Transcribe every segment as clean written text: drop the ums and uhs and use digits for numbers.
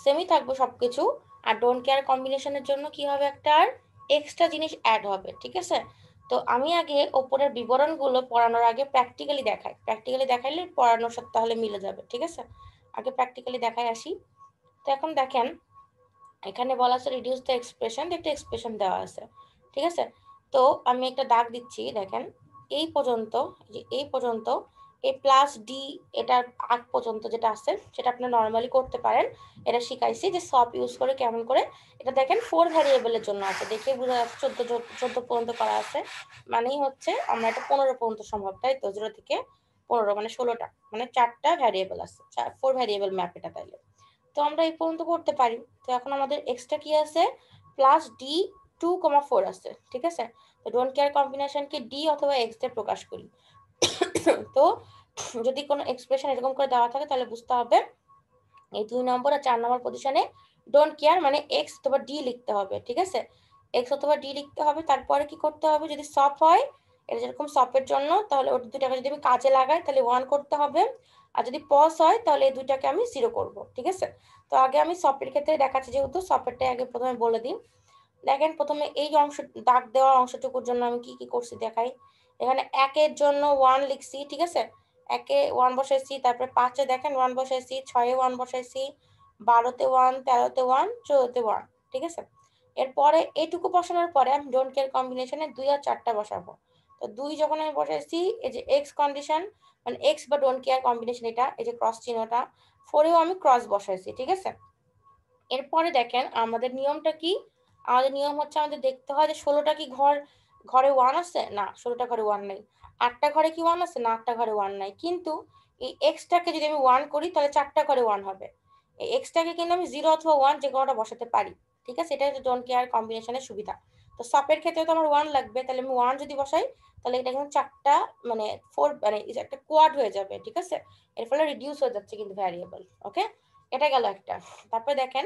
সেমই থাকবে সবকিছু। আর ডোন্ট কেয়ার কম্বিনেশনের জন্য কি হবে, একটা আর এক্সট্রা জিনিস অ্যাড হবে, ঠিক আছে। তো আমি আগে ওপরের বিবরণগুলো পড়ানোর আগে প্র্যাকটিক্যালি দেখাই, প্র্যাকটিক্যালি দেখাইলে পড়ানোর সাথে তাহলে মিলে যাবে, ঠিক আছে। আগে প্র্যাকটিক্যালি দেখাই আসি। তো এখন দেখেন এখানে বলা আছে রিডিউস দ্য এক্সপ্রেশন, একটা এক্সপ্রেশন দেওয়া আছে, ঠিক আছে। তো আমি একটা দাগ দিচ্ছি, দেখেন এই পর্যন্ত, যে এই পর্যন্ত এই প্লাস ডি এটার আগ পর্যন্ত যেটা আছে সেটা আপনি নর্মালি করতে পারেন। এটা শিখাইছি যে সব ইউজ করে কেমন করে। এটা দেখেন 4 ভ্যারিয়েবলের জন্য আছে, দেখে বোঝা যাচ্ছে 14 পর্যন্ত করা আছে, মানেই হচ্ছে আমরা এটা 15 পর্যন্ত সম্ভব, তাই তো 0 থেকে 15 মানে 16টা, মানে 4টা ভ্যারিয়েবল আছে, 4 ভ্যারিয়েবল ম্যাপ এটা তাইলে। তো আমরা এই পর্যন্ত করতে পারি। তো এখন আমাদের এক্সট্রা কি আছে, প্লাস ডি 2,4 আছে, ঠিক আছে। তো ডোন্ট কেয়ার কম্বিনেশনকে ডি অথবা এক্স দিয়ে প্রকাশ করি। তো যদি কোনো এক্সপ্রেশন এরকম করে দেওয়া থাকে তাহলে বুঝতে হবে এই 2 নম্বর আর 4 নম্বর পজিশনে ডোন্ট কেয়ার মানে এক্স অথবা ডি লিখতে হবে, ঠিক আছে। এক্স অথবা ডি লিখতে হবে। তারপরে কি করতে হবে, যদি সপ হয়, এটা যেরকম সপের জন্য, তাহলে ওই দুটাকে যদি আমি কাজে লাগাই তাহলে 1 করতে হবে। আর যদি পজ হয় তাহলে এই দুইটাকে আমি 0 করব, ঠিক আছে। তো আগে আমি সপের ক্ষেত্রে দেখাচ্ছি, যেহেতু সপেরটাই আগে প্রথমে বলে দিই। দেখেন প্রথমে এই অংশ দাগ দেওয়া অংশটুকুর জন্য আমি কি কি করছি দেখাই। এখানে 1 এর জন্য 1 লিখছি, ঠিক আছে। 1 এ 1 বসাইছি, তারপরে 5 এ দেখেন 1 বসাইছি, 6 এ 1 বসাইছি, 12 তে 1, 13 তে 1, 14 তে 1, ঠিক আছে। এরপরে এইটুকু বসানোর পরে আমি ডোন্ট কেয়ার কম্বিনেশনে 2 আর 4টা বসাবো। তো 2 যখন আমি বসাইছি, এই যে এক্স কন্ডিশন মানে এক্স বা ডোন্ট কেয়ার কম্বিনেশন, এটা এই যে ক্রস চিহ্নটা, 4 এও আমি ক্রস বসাইছি, ঠিক আছে। এরপরে দেখেন আমাদের নিয়মটা কি, আমাদের নিয়ম হচ্ছে আমাদের দেখতে হয় যে 16টা কি ঘরে 1 আছে, না 16টা ঘরে 1 নাই। 8টা ঘরে কি 1 আছে, না 8টা ঘরে 1 নাই। কিন্তু এই এক্সটাকে যদি আমি 1 করি তাহলে 4টা ঘরে 1 হবে। এই এক্সটাকে কিন্তু আমি 0 অথবা 1 যে কোনোটা বসাতে পারি, ঠিক আছে। এটা হচ্ছে ডোন্ট কেয়ার কম্বিনেশনের সুবিধা। তো সপের ক্ষেত্রে তো আমার 1 লাগবে, তাহলে আমি 1 যদি বসাই তাহলে এটা কিন্তু 4টা মানে 4 মানে একটা কোয়াড হয়ে যাবে, ঠিক আছে। এর ফলে রিডিউস হয়ে যাচ্ছে কিন্তু ভ্যারিয়েবল, ওকে। এটা গেল একটা। তারপরে দেখেন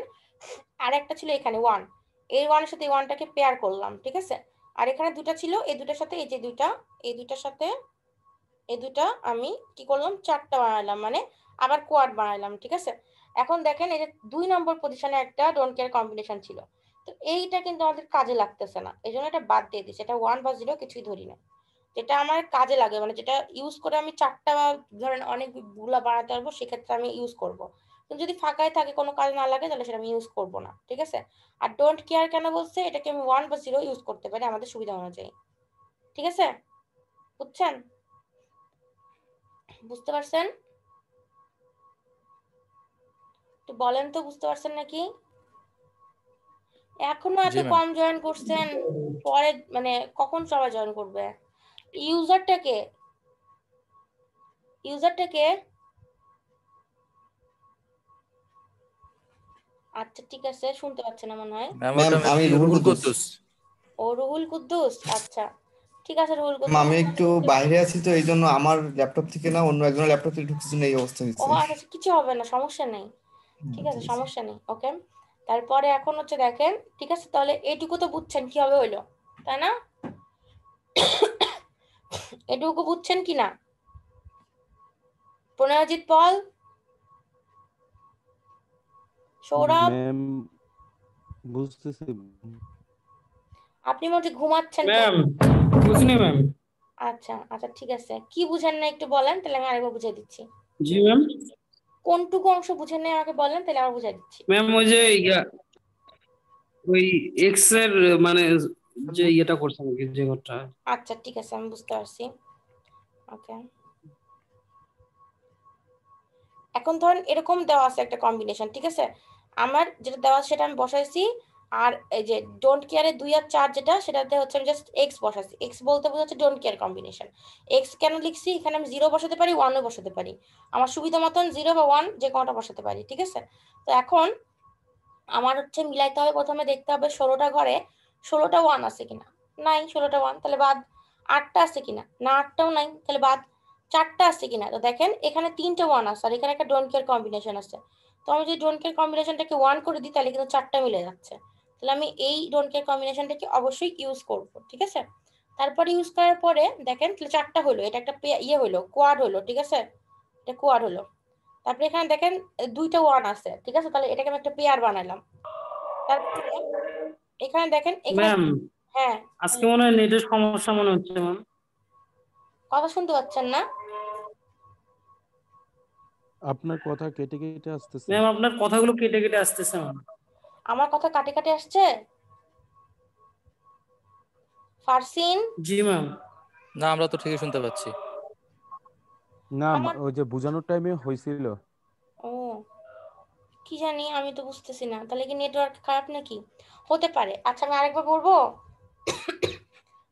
আর একটা ছিল এখানে 1, এই 1 এর সাথে এই 1টাকে পেয়ার করলাম, ঠিক আছে। আর এখানে দুটো ছিল, এই দুটার সাথে এই যে দুইটা, এই দুইটার সাথে এই দুইটা আমি কি করলাম, 4টা বানালাম, মানে আবার কোয়াড বানালাম, ঠিক আছে। এখন দেখেন এই যে 2 নম্বর পজিশনে একটা ডোন্ট কেয়ার কম্বিনেশন ছিল, তো এইটা কিন্তু আমাদের কাজে লাগতেছে না, এই জন্য এটা বাদ দিয়ে দিচ্ছি। এটা 1 বা 0 কিছুই ধরি না। যেটা আমার কাজে লাগে মানে যেটা ইউজ করে আমি 4টা বা ধরেন অনেকগুলা বানাতে পারবো, সেক্ষেত্রে আমি ইউজ করব। কিন্তু যদি ফাঁকায় থাকে কোনো কাজ না লাগে তাহলে সেটা আমি ইউজ করব না, ঠিক আছে। আর ডোন্ট কেয়ার কেন বলছে, এটাকে আমি 1 বা 0 ইউজ করতে পারি আমাদের সুবিধা অনুযায়ী, ঠিক আছে। বুঝছেন, বুঝতে পারছেন? তো বলেন তো বুঝতে পারছেন নাকি? এখনো এত জি ম্যাম। কম জয়েন করছেন, পরে মানে কখন সবাই জয়েন করবে? ইউজারটাকে ইউজারটাকে আচ্ছা ঠিক আছে, শুনতে পাচ্ছে না মনে হয়। ম্যাম ম্যাম ওটা আমি মেবি রুহুল রুহুল কুদ্দুস। কুদ্দুস। ও রুহুল কুদ্দুস, আচ্ছা ঠিক আছে রুহুল ম্যাম, কুদ্দুস। আমি একটু বাইরে আছি, তো এই জন্য আমার ল্যাপটপ থেকে না অন্য একজনের ল্যাপটপ থেকে ঢুকছে জন্য এই অবস্থা ও হচ্ছে। আচ্ছা আচ্ছা, কিছু হবে না, সমস্যা নেই, ঠিক আছে ঠিক আছে। সমস্যা নেই, ওকে। তারপরে এখন হচ্ছে দেখেন, ঠিক আছে, তাহলে এইটুকু তো বুঝছেন কিভাবে হইলো, তাই না? এটুকু বুঝছেন কি না? প্রণয়জিৎ পল, সৌরভ, ম্যাম বুঝতেছি। আপনি মনে হচ্ছে ঘুমাচ্ছেন তো। ম্যাম বুঝিনি ম্যাম। আচ্ছা আচ্ছা ঠিক আছে, কি বুঝেন না একটু বলেন, তাহলে আমি আরেকবার বুঝিয়ে দিচ্ছি। জি ম্যাম। কোনটুকু অংশ বুঝেন না আমাকে বলেন, তাহলে আবার বুঝিয়ে দিচ্ছি। ম্যাম ওই যে ওই এক্স এর মানে যে ইয়েটা করছেন আর কি, যে ঘরটা। আচ্ছা ঠিক আছে, আমি বুঝতে পারছি, ওকে। এখন ধরেন এরকম দেওয়া আছে একটা কম্বিনেশন, ঠিক আছে। আমার যেটা দেওয়া আছে সেটা আমি বসাইছি। আর এই যে ডোন্ট কেয়ারের 2 আর 4 যেটা, সেটাতে হচ্ছে আমি জাস্ট এক্স বসাইছি। এক্স বলতে বোঝাচ্ছে ডোন্ট কেয়ার কম্বিনেশন। এক্স কেন লিখছি, এখানে আমি 0 বসাতে পারি, 1ও বসাতে পারি, আমার সুবিধা মতন 0 বা 1 যে কোনোটা বসাতে পারি, ঠিক আছে। তো এখন আমার হচ্ছে মিলাইতে হবে, প্রথমে দেখতে হবে 16টা ঘরে 16টা 1 আছে কিনা, নাই 16টা 1, তাহলে বাদ। 8টা আছে কিনা, না 8টাও নাই, তাহলে বাদ। 4টা আছে কিনা, তো দেখেন এখানে 3টে 1 আছে আর এখানে একটা ডোন্ট কেয়ার কম্বিনেশন আছে। তো আমি যদি ডোন্ট কেয়ার কম্বিনেশনটাকে 1 করে দিই তাহলে কিন্তু 4টা মিলে যাচ্ছে, তাহলে আমি এই ডোন্ট কেয়ার কম্বিনেশনটাকে অবশ্যই ইউজ করব, ঠিক আছে। তারপরে ইউজ করার পরে দেখেন তাহলে 4টা হলো, এটা একটা ইয়ে হলো, কোয়াড হলো, ঠিক আছে, এটা কোয়াড হলো। তারপরে এখানে দেখেন দুইটা ওয়ান আছে, ঠিক আছে, তাহলে এটাকে আমি একটা পেয়ার বানাইলাম। তারপরে এখানে দেখেন এখানে, ম্যাম হ্যাঁ আজকে মনে হয় নেটের সমস্যা মনে হচ্ছে ম্যাম। কথা শুনতে পাচ্ছেন না? আপনার কথা কেটে কেটে আসতেছে। ম্যাম আপনার কথাগুলো কেটে কেটে আসতেছে ম্যাম। আমার কথা কাটে কাটে আসছে? ফারসিন, জি ম্যাম। না, আমরা তো ঠিকই শুনতে পাচ্ছি। না আমার, ওই যে বোঝানোর টাইমে হয়েছিল। ও কি জানি, আমি তো বুঝতেছি না, তাহলে কি নেটওয়ার্ক খারাপ নাকি? হতে পারে। আচ্ছা আমি আরেকবার বলবো,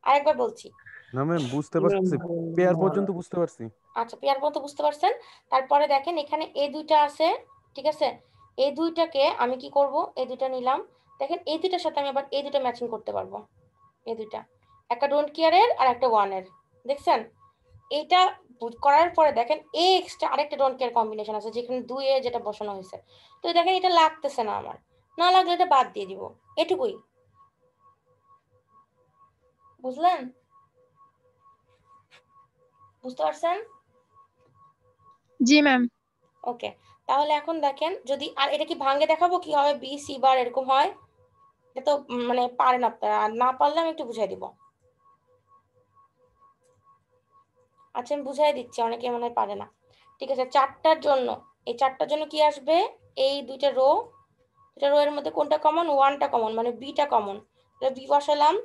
আরেকবার বলছি। না ম্যাম বুঝতে ম্যাম পারছি, পেয়ার পর্যন্ত বুঝতে পারছি। আচ্ছা পেয়ার মতো বুঝতে পারছেন। তারপরে দেখেন এখানে এই দুইটা আছে, ঠিক আছে, এই দুইটাকে আমি কি করব, এই দুইটা নিলাম। দেখেন এই দুইটার সাথে আমি আবার এই দুইটা ম্যাচিং করতে পারবো, এই দুইটা, একটা ডোন্ট কেয়ারের আর একটা ওয়ানের, দেখছেন? এইটা করার পরে দেখেন এই এক্সট্রা আরেকটা ডোন্ট কেয়ার কম্বিনেশন আছে যেখানে 2 এ যেটা বসানো হয়েছে। তো দেখেন এটা লাগতেছে না আমার, না লাগলে এটা বাদ দিয়ে দিব, এটুকুই। বুঝলেন? বুঝতে পারছেন? জি ম্যাম। ওকে, তাহলে এখন দেখেন যদি, আর এটা কি ভাঙে দেখাবো কি হবে, বি সি বার এরকম হয়? এটা তো মানে পারেন আপনারা, আর না পারলে আমি একটু বুঝাই দিব। আচ্ছা আমি বুঝাই দিচ্ছি, অনেকে মনে হয় পারে না। ঠিক আছে, চারটার জন্য, এই চারটার জন্য কি আসবে, এই দুইটা রো, এটা রো এর মধ্যে কোনটা কমন, ওয়ানটা কমন, মানে বিটা কমন, বি বসালাম।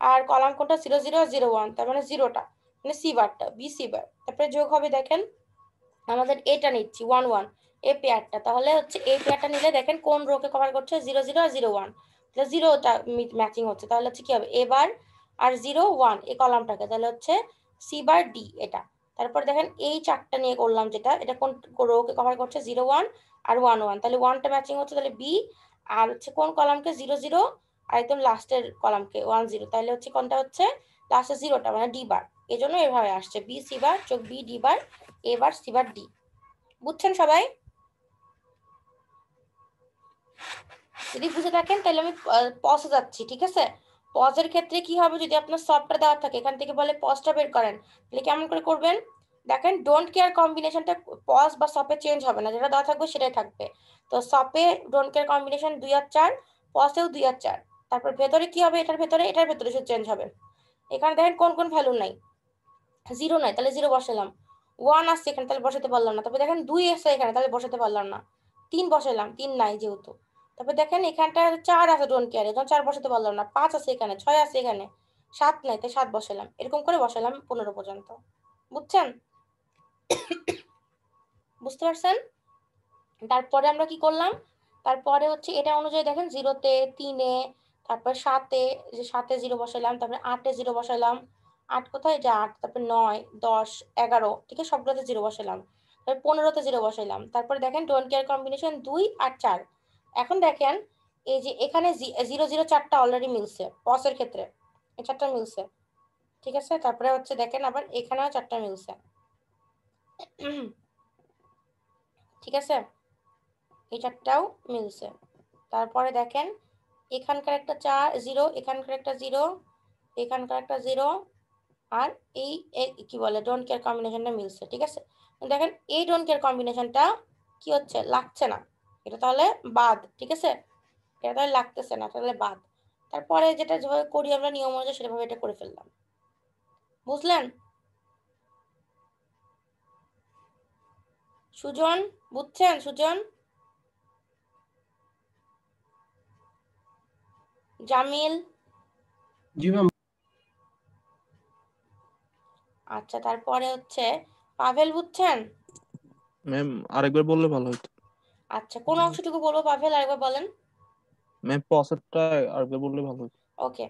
আর কলাম কোনটা, 0 0 0 1, তার মানে জিরোটা, মানে সি বারটা, বি সি বার। তারপরে যোগ হবে, দেখেন আমাদের এটা নিচ্ছি 1 1, এই পেয়ারটা, তাহলে হচ্ছে এই পেয়ারটা নিলে দেখেন কোন রোকে কভার করছে, 0 0 আর 0 1, তাহলে জিরোটা ম্যাচিং হচ্ছে, তাহলে হচ্ছে কি হবে, এ বার আর 0 1 এই কলামটাকে, তাহলে হচ্ছে সি বার ডি এটা। তারপর দেখেন এই চারটা নিয়ে করলাম যেটা, এটা কোন রোকে কভার করছে, 0 1 আর 1 1, তাহলে 1টা ম্যাচিং হচ্ছে, তাহলে বি। আর হচ্ছে কোন কলামকে, 0 0, আর একদম লাস্টের কলামকে 1 0, তাহলে হচ্ছে কোনটা হচ্ছে লাস্টের জিরোটা, মানে ডি বার। এই জন্য এভাবে আসছে বি সি বার যোগ বি ডি বার, এবার সি বার ডি। বুঝছেন সবাই? যদি বুঝে থাকেন তাহলে আমি পজে যাচ্ছি, ঠিক আছে? পজের ক্ষেত্রে কি হবে, যদি আপনার সফটটা দেওয়া থাকে, এখান থেকে বলে পজটা বের করেন, তাহলে কেমন করে করবেন, দেখেন ডোন্ট কেয়ার কম্বিনেশনটা পজ বা সপে চেঞ্জ হবে না, যেটা দেওয়া থাকবে সেটাই থাকবে। তো সপে ডোন্ট কেয়ার কম্বিনেশন 2 আর 4, পজেও 2 আর 4। তারপর ভেতরে কি হবে, এটার ভেতরে সে চেঞ্জ হবে। এখানে দেখেন কোন কোন ভ্যালু নাই, 0 নাই, তাহলে 0 বসালাম। 1 আসছে এখানে, তাহলে বসাতে পারলাম না। তারপর দেখেন 2 আসছে এখানে, তাহলে বসাতে পারলাম না। 3 বসালাম, 3 নাই যেহেতু। তারপর দেখেন এখানটা 4 আছে ডোন্ট কেয়ার, এখন 4 বসাতে পারলাম না। 5 আছে এখানে, 6 আছে এখানে, 7 নাই, তাই 7 বসালাম। এরকম করে বসালাম 15 পর্যন্ত। বুঝছেন? বুঝতে পারছেন? তারপরে আমরা কি করলাম, তারপরে হচ্ছে এটা অনুযায়ী দেখেন 0-তে, 3-এ, তারপর 7-এ, যে 7-এ 0 বসালাম, তারপরে 8-এ 0 বসালাম। 8 কোথায়, যে 8, তারপর 9 10 11, ঠিক আছে, সবগুলোতে 0 বসালাম। তারপর 15-তে 0 বসালাম। তারপরে দেখেন ডোন্ট কেয়ার কম্বিনেশন 2 আর 4। এখন দেখেন এই যে এখানে 0 0 4টা অলরেডি মিলছে পসের ক্ষেত্রে, এই 4টা মিলছে, ঠিক আছে। তারপরে হচ্ছে দেখেন আবার এখানেও 4টা মিলছে, ঠিক আছে, এই 4টাও মিলছে। তারপরে দেখেন এখানকার একটা 0, এখানকার একটা 0, এখানকার একটা 0, আর এই কি বলে ডোন্ট কেয়ার কম্বিনেশনটা মিলছে, ঠিক আছে। দেখেন এই ডোন্ট কেয়ার কম্বিনেশনটা কি হচ্ছে, লাগছে না, এটা তাহলে বাদ, ঠিক আছে, এটা তাহলে লাগতেছে না, তাহলে বাদ। তারপরে যেটা যেভাবে করি আমরা নিয়ম অনুযায়ী সেভাবে এটা করে ফেললাম। বুঝলেন? সুজন, বুঝছেন সুজন? জামিল? জি ম্যাম। আচ্ছা তারপরে হচ্ছে পাভেল, বুঝছেন? ম্যাম আরেকবার বললে ভালো হতো। আচ্ছা কোন অংশটুকু বলবো পাভেল, আরেকবার বলেন। ম্যাম প্রসেসটা আরেকবার বললে ভালো হতো। ওকে,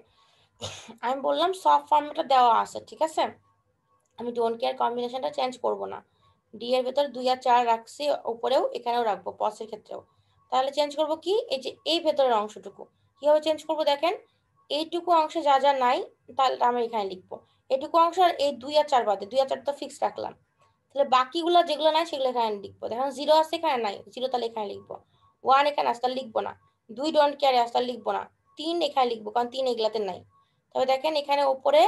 আমি বললাম সব ফর্মেটটা দেওয়া আছে, ঠিক আছে, আমি ডোন্ট কেয়ার কম্বিনেশনটা চেঞ্জ করব না। ডি এর ভেতর 2 আর 4 রাখছি, উপরেও এখানেও রাখবো পসের ক্ষেত্রেও। তাহলে চেঞ্জ করব কি, এই যে এই ভেতরের অংশটুকু কিভাবে চেঞ্জ করব, দেখেন এইটুকু অংশে যা যা নাই তাহলে আমি এখানে লিখবো, এইটুকু অংশ, আর এই 2 আর 4 বাদে, 2 আর 4 তো ফিক্স রাখলাম, তাহলে বাকিগুলো যেগুলো নাই সেগুলো এখানে লিখবো। দেখেন 0 আছে এখানে, নাই 0, তাহলে এখানে লিখবো। 1 এখানে আসতে লিখবো না, 2 ডোন্ট কেয়ারে আসতে লিখবো না, 3 এখানে লিখবো কারণ 3 এগুলাতে নাই। তবে দেখেন এখানে উপরে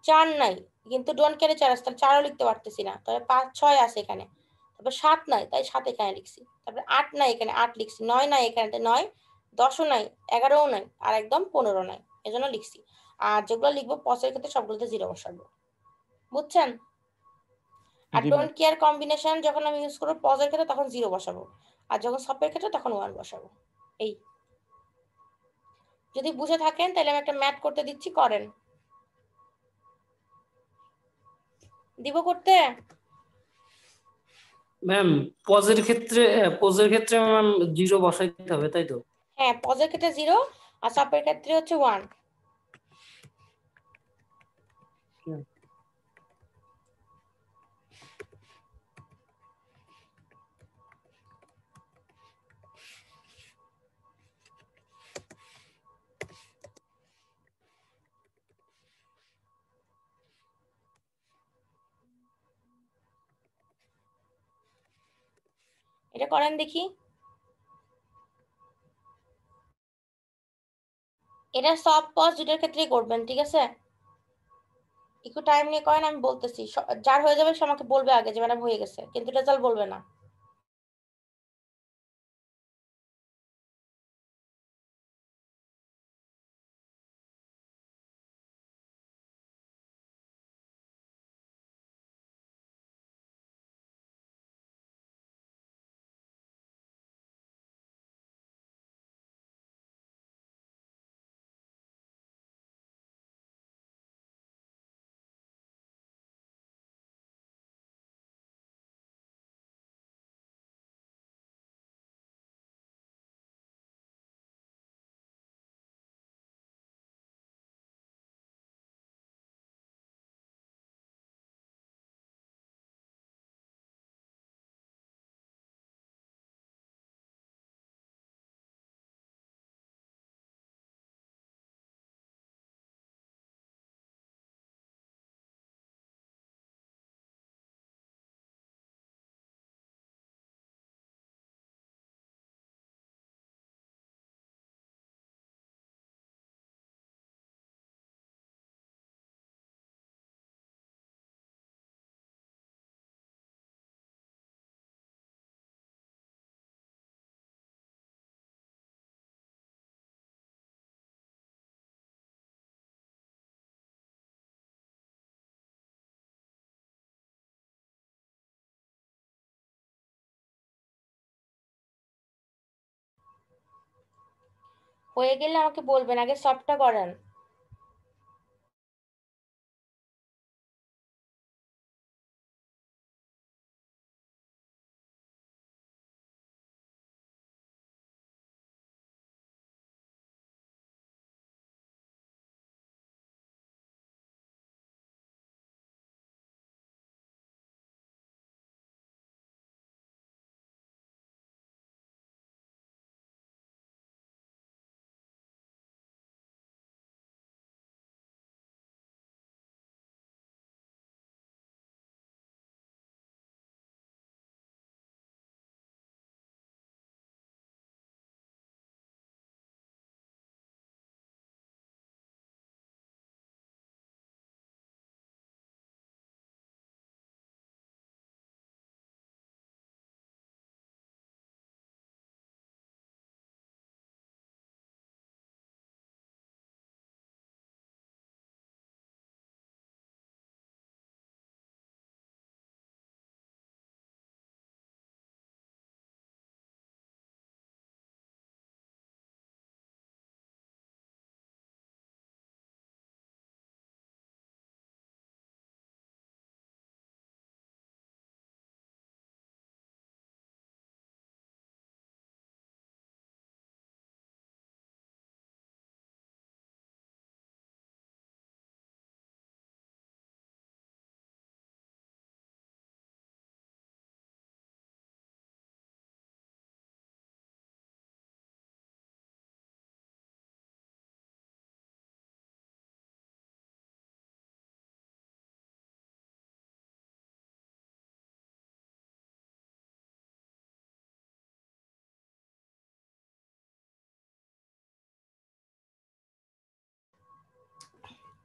4 নাই, কিন্তু ডোন্ট কেয়ারে 4 আসতে 4ও লিখতে পারতেছি না, তবে 5 6 আছে এখানে, তারপর 7 নাই, তাই 7 এখানে লিখছি। তারপরে 8 নাই, এখানে 8 লিখছি। 9 নাই, এখানে 9, 10ও নাই, 11ও নাই, আর একদম 15 নাই, এজন্য লিখছি। আর যেগুলো লিখবো পসের ক্ষেত্রে সবগুলোতে 0 বসাবো। বুঝছেন? আর জি ম্যাম। ডোন্ট কেয়ার কম্বিনেশন যখন আমি ইউজ করবো পজের ক্ষেত্রে তখন 0 বসাবো, আর যখন সপের ক্ষেত্রে তখন 1 বসাবো। এই যদি বুঝে থাকেন তাহলে আমি একটা ম্যাথ করতে দিচ্ছি, করেন। দিব করতে? ম্যাম পজের ক্ষেত্রে ম্যাম 0 বসাইতে হবে, তাই তো? হ্যাঁ, পজের ক্ষেত্রে 0 আর সপের ক্ষেত্রে হচ্ছে 1। এটা করেন দেখি। এটা সব পজ দুটোর ক্ষেত্রেই করবেন, ঠিক আছে? একটু টাইম নিয়ে করেন, আমি বলতেছি। যার হয়ে যাবে সে আমাকে বলবে আগে যে ম্যাডাম হয়ে গেছে, কিন্তু রেজাল্ট বলবে না। হয়ে গেলে আমাকে বলবেন, আগে সবটা করেন।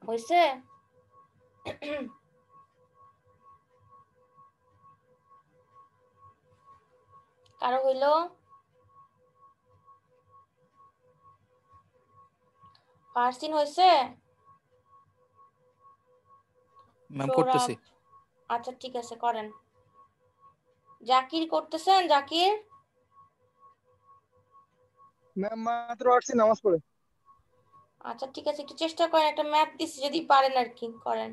হয়েছে? কারো হইলো? ফারসিন হয়েছে? ম্যাম সৌরভ? করতেছি। আচ্ছা ঠিক আছে, করেন। জাকির করতেছেন? জাকির? ম্যাম মাত্র আসছি নামাজ পড়ে। আচ্ছা ঠিক আছে, একটু চেষ্টা করেন, একটা ম্যাথ দিচ্ছি, যদি পারেন আর কি করেন।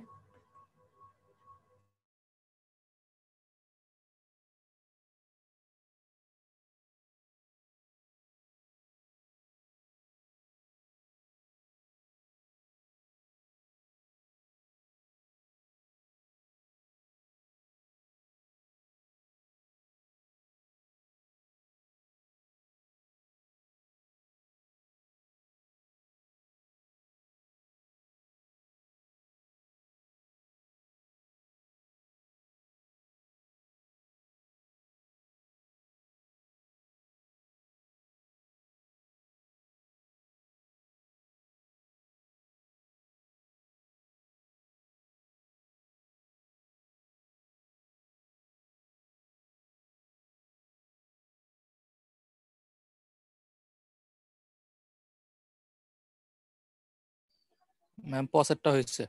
ম্যাম পসেরটা হয়েছে।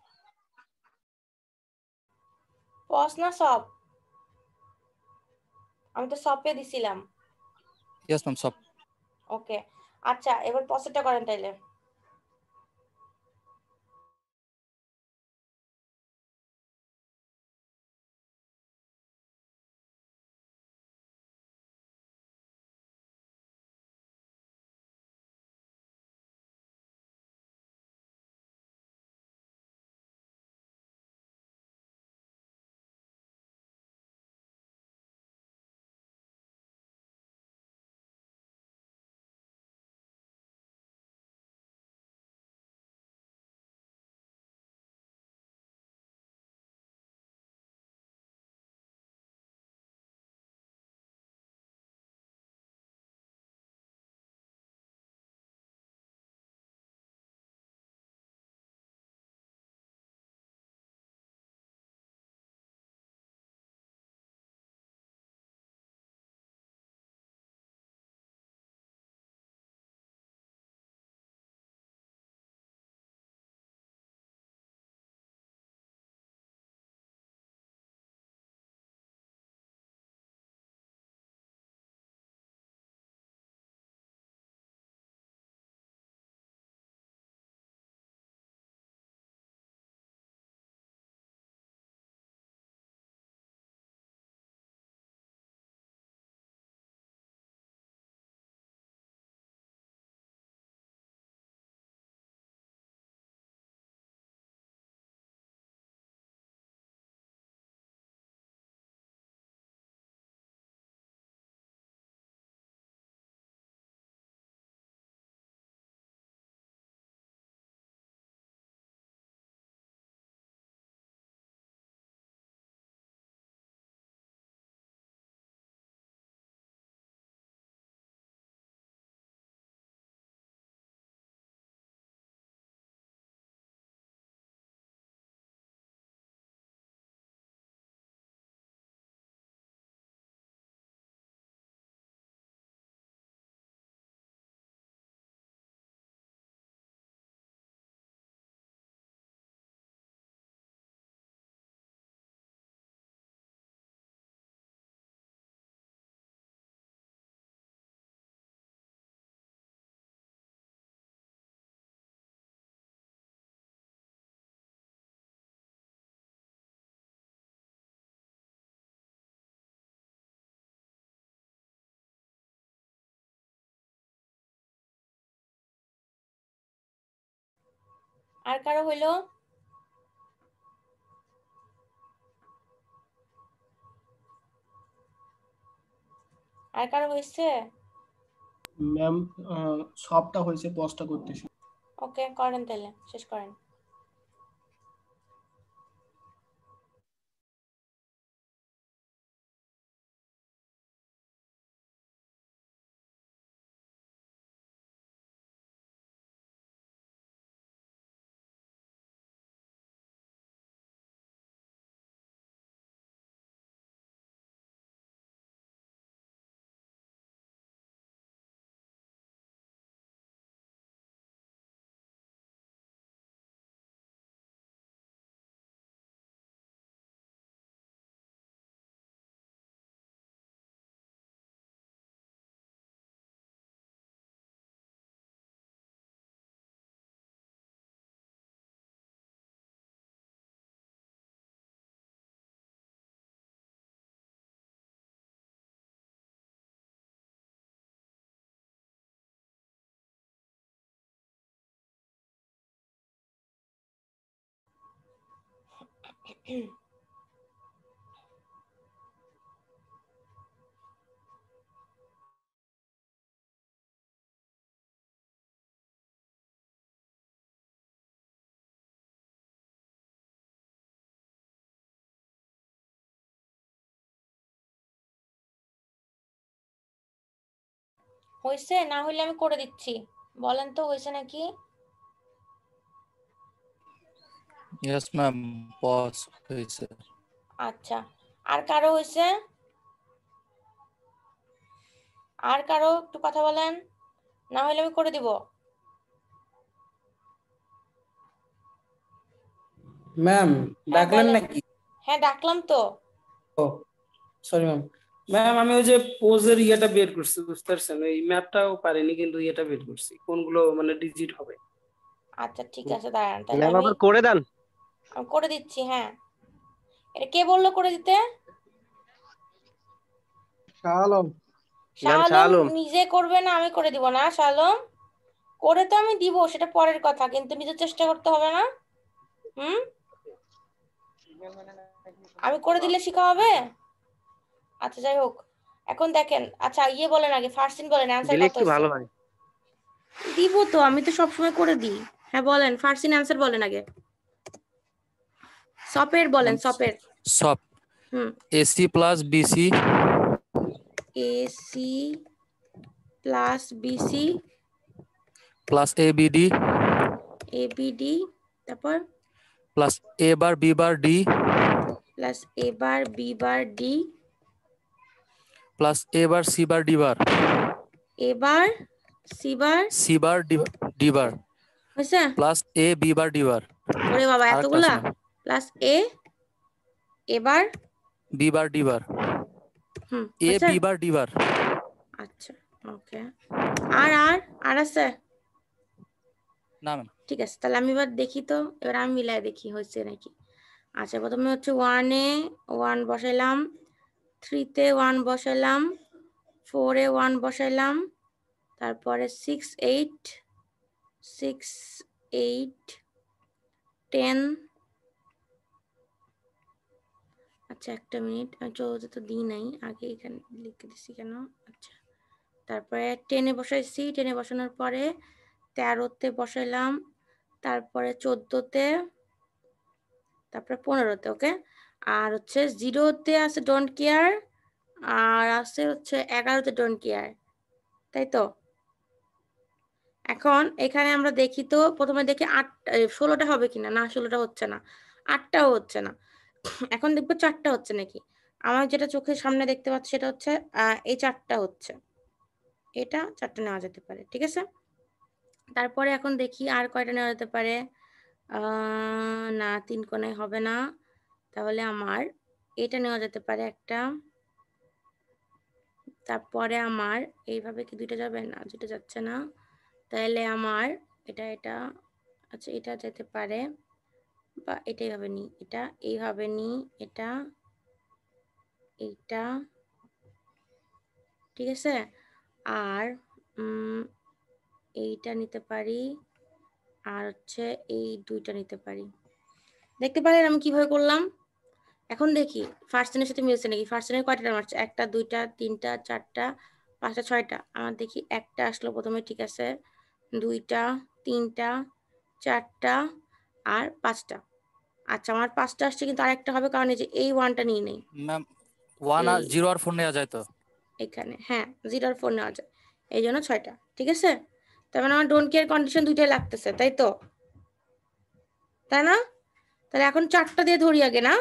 পস না সব? আমি তো সপে দিছিলাম। ইয়েস ম্যাম সব। ওকে, আচ্ছা এবার পসেরটা করেন তাইলে। আর কারো হইলো? আর কারো হয়েছে? ম্যাম সবটা হয়েছে, পজটা করতেছি। ওকে, করেন তাহলে, শেষ করেন। হয়েছে? না হইলে আমি করে দিচ্ছি, বলেন তো হয়েছে নাকি? ইয়েস ম্যাম, পজ হয়েছে। আচ্ছা, আর কারো হয়েছে? আর কারো একটু কথা বলেন, না হলে আমি করে দিব। ম্যাম হ্যাঁ ডাকলেন বলেন। নাকি? হ্যাঁ ডাকলাম তো। ও সরি ম্যাম। ম্যাম আমি ওই যে পোজের ইয়েটা বের করছি, বুঝতে পারছেন? ওই ম্যাপটাও পারিনি, কিন্তু ইয়েটা বের করছি কোনগুলো মানে ডিজিট হবে। আচ্ছা ঠিক আছে, দাঁড়ান তাহলে ম্যাম আমি আবার করে দেন। করে দিচ্ছি। হ্যাঁ, এটা কে বললো করে দিতে? শাহ আলম। শাহ আলম নিজে করবে না, আমি করে দিব না? শাহ আলম করে তো আমি দিব, সেটা পরের কথা, কিন্তু নিজের চেষ্টা করতে হবে না? হুম, আমি করে দিলে শিখা হবে? আচ্ছা যাই হোক, এখন দেখেন। আচ্ছা ইয়ে বলেন আগে, ফার্স্ট সিন বলেন, অ্যান্সার কত হয়েছে? দিব তো, আমি তো সবসময় করে দিই। হ্যাঁ বলেন, ফার্স্ট সিন অ্যান্সার বলেন আগে। সপের বলেন, সপের। সব হুম, AC plus BC AC plus BC plus ABD ABD, তারপর plus A bar B bar D plus A bar B bar D plus A bar C bar D bar এবার C bar C bar D bar হয়েছে? Plus A B bar D bar. ওরে বাবা আরেকটা এতগুলা, আছে plus এ এবার B bar D বার, এ হয়েছে? B bar D বার। আচ্ছা ওকে, আর আর আর আছে? না ম্যাম। ঠিক আছে, তাহলে আমি এবার দেখি তো, এবার আমি মিলাই দেখি হয়েছে নাকি। আচ্ছা প্রথমে হচ্ছে 1-এ 1 বসাইলাম, 3-তে 1 বসাইলাম, 4-এ 1 বসাইলাম, তারপরে 6 8 10। আচ্ছা একটা মিনিট, আমি 14 তো দিই নাই, আগে এখানে লিখে দিছি কেন? আচ্ছা তারপরে 10-এ বসাইছি, 10-এ বসানোর পরে 13-তে বসাইলাম, তারপরে 14-তে, তারপরে 15-তে। ওকে, আর হচ্ছে 0-তে আছে ডোন্ট কেয়ার, আর আছে হচ্ছে 11-তে ডোন্ট কেয়ার, তাই তো? এখন এখানে আমরা দেখি তো, প্রথমে দেখি 16টা হবে কিনা। না 16টা হচ্ছে না, 8টাও হচ্ছে না। এখন দেখবো 4টা হচ্ছে নাকি। আমার যেটা চোখের সামনে দেখতে পাচ্ছি সেটা হচ্ছে এই 4টা হচ্ছে, এটা 4টা নেওয়া যেতে পারে, ঠিক আছে। তারপরে এখন দেখি আর কয়টা নেওয়া যেতে পারে। না 3 কোণায় হবে না, তাহলে আমার এটা নেওয়া যেতে পারে একটা। তারপরে আমার এইভাবে কি 2টা যাবে? না 2টা যাচ্ছে না, তাহলে আমার এটা আচ্ছা এটা যেতে পারে, বা এটা এইভাবে নি, এটা এইভাবে নি, এটা এইটা, ঠিক আছে। আর এইটা নিতে পারি, আর হচ্ছে এই 2টা নিতে পারি। দেখতে পারেন আমি কিভাবে করলাম। এখন দেখি ফার্স্ট সিনের সাথে মিলছে নাকি। ফার্স্ট সিনের কয়টা নাম্বার আছে? 1টা 2টা 3টা 4টা 5টা 6টা। আমার দেখি একটা আসলো প্রথমে, ঠিক আছে, 2টা 3টা 4টা আর 5টা। আচ্ছা আমার 5টা আসছে, কিন্তু আরেকটা হবে, কারণ এই যে এই 1টা নিয়ে নেই ম্যাম 1 আর 0 আর 4 নেওয়া যায় তো এখানে। হ্যাঁ 0 আর 4 নেওয়া যায়, এই জন্য 6টা, ঠিক আছে। তার মানে আমার ডোন্ট কেয়ার কন্ডিশন 2টাই লাগতেছে, তাই তো? তাই না? তাহলে এখন 4টা দিয়ে ধরি আগে, না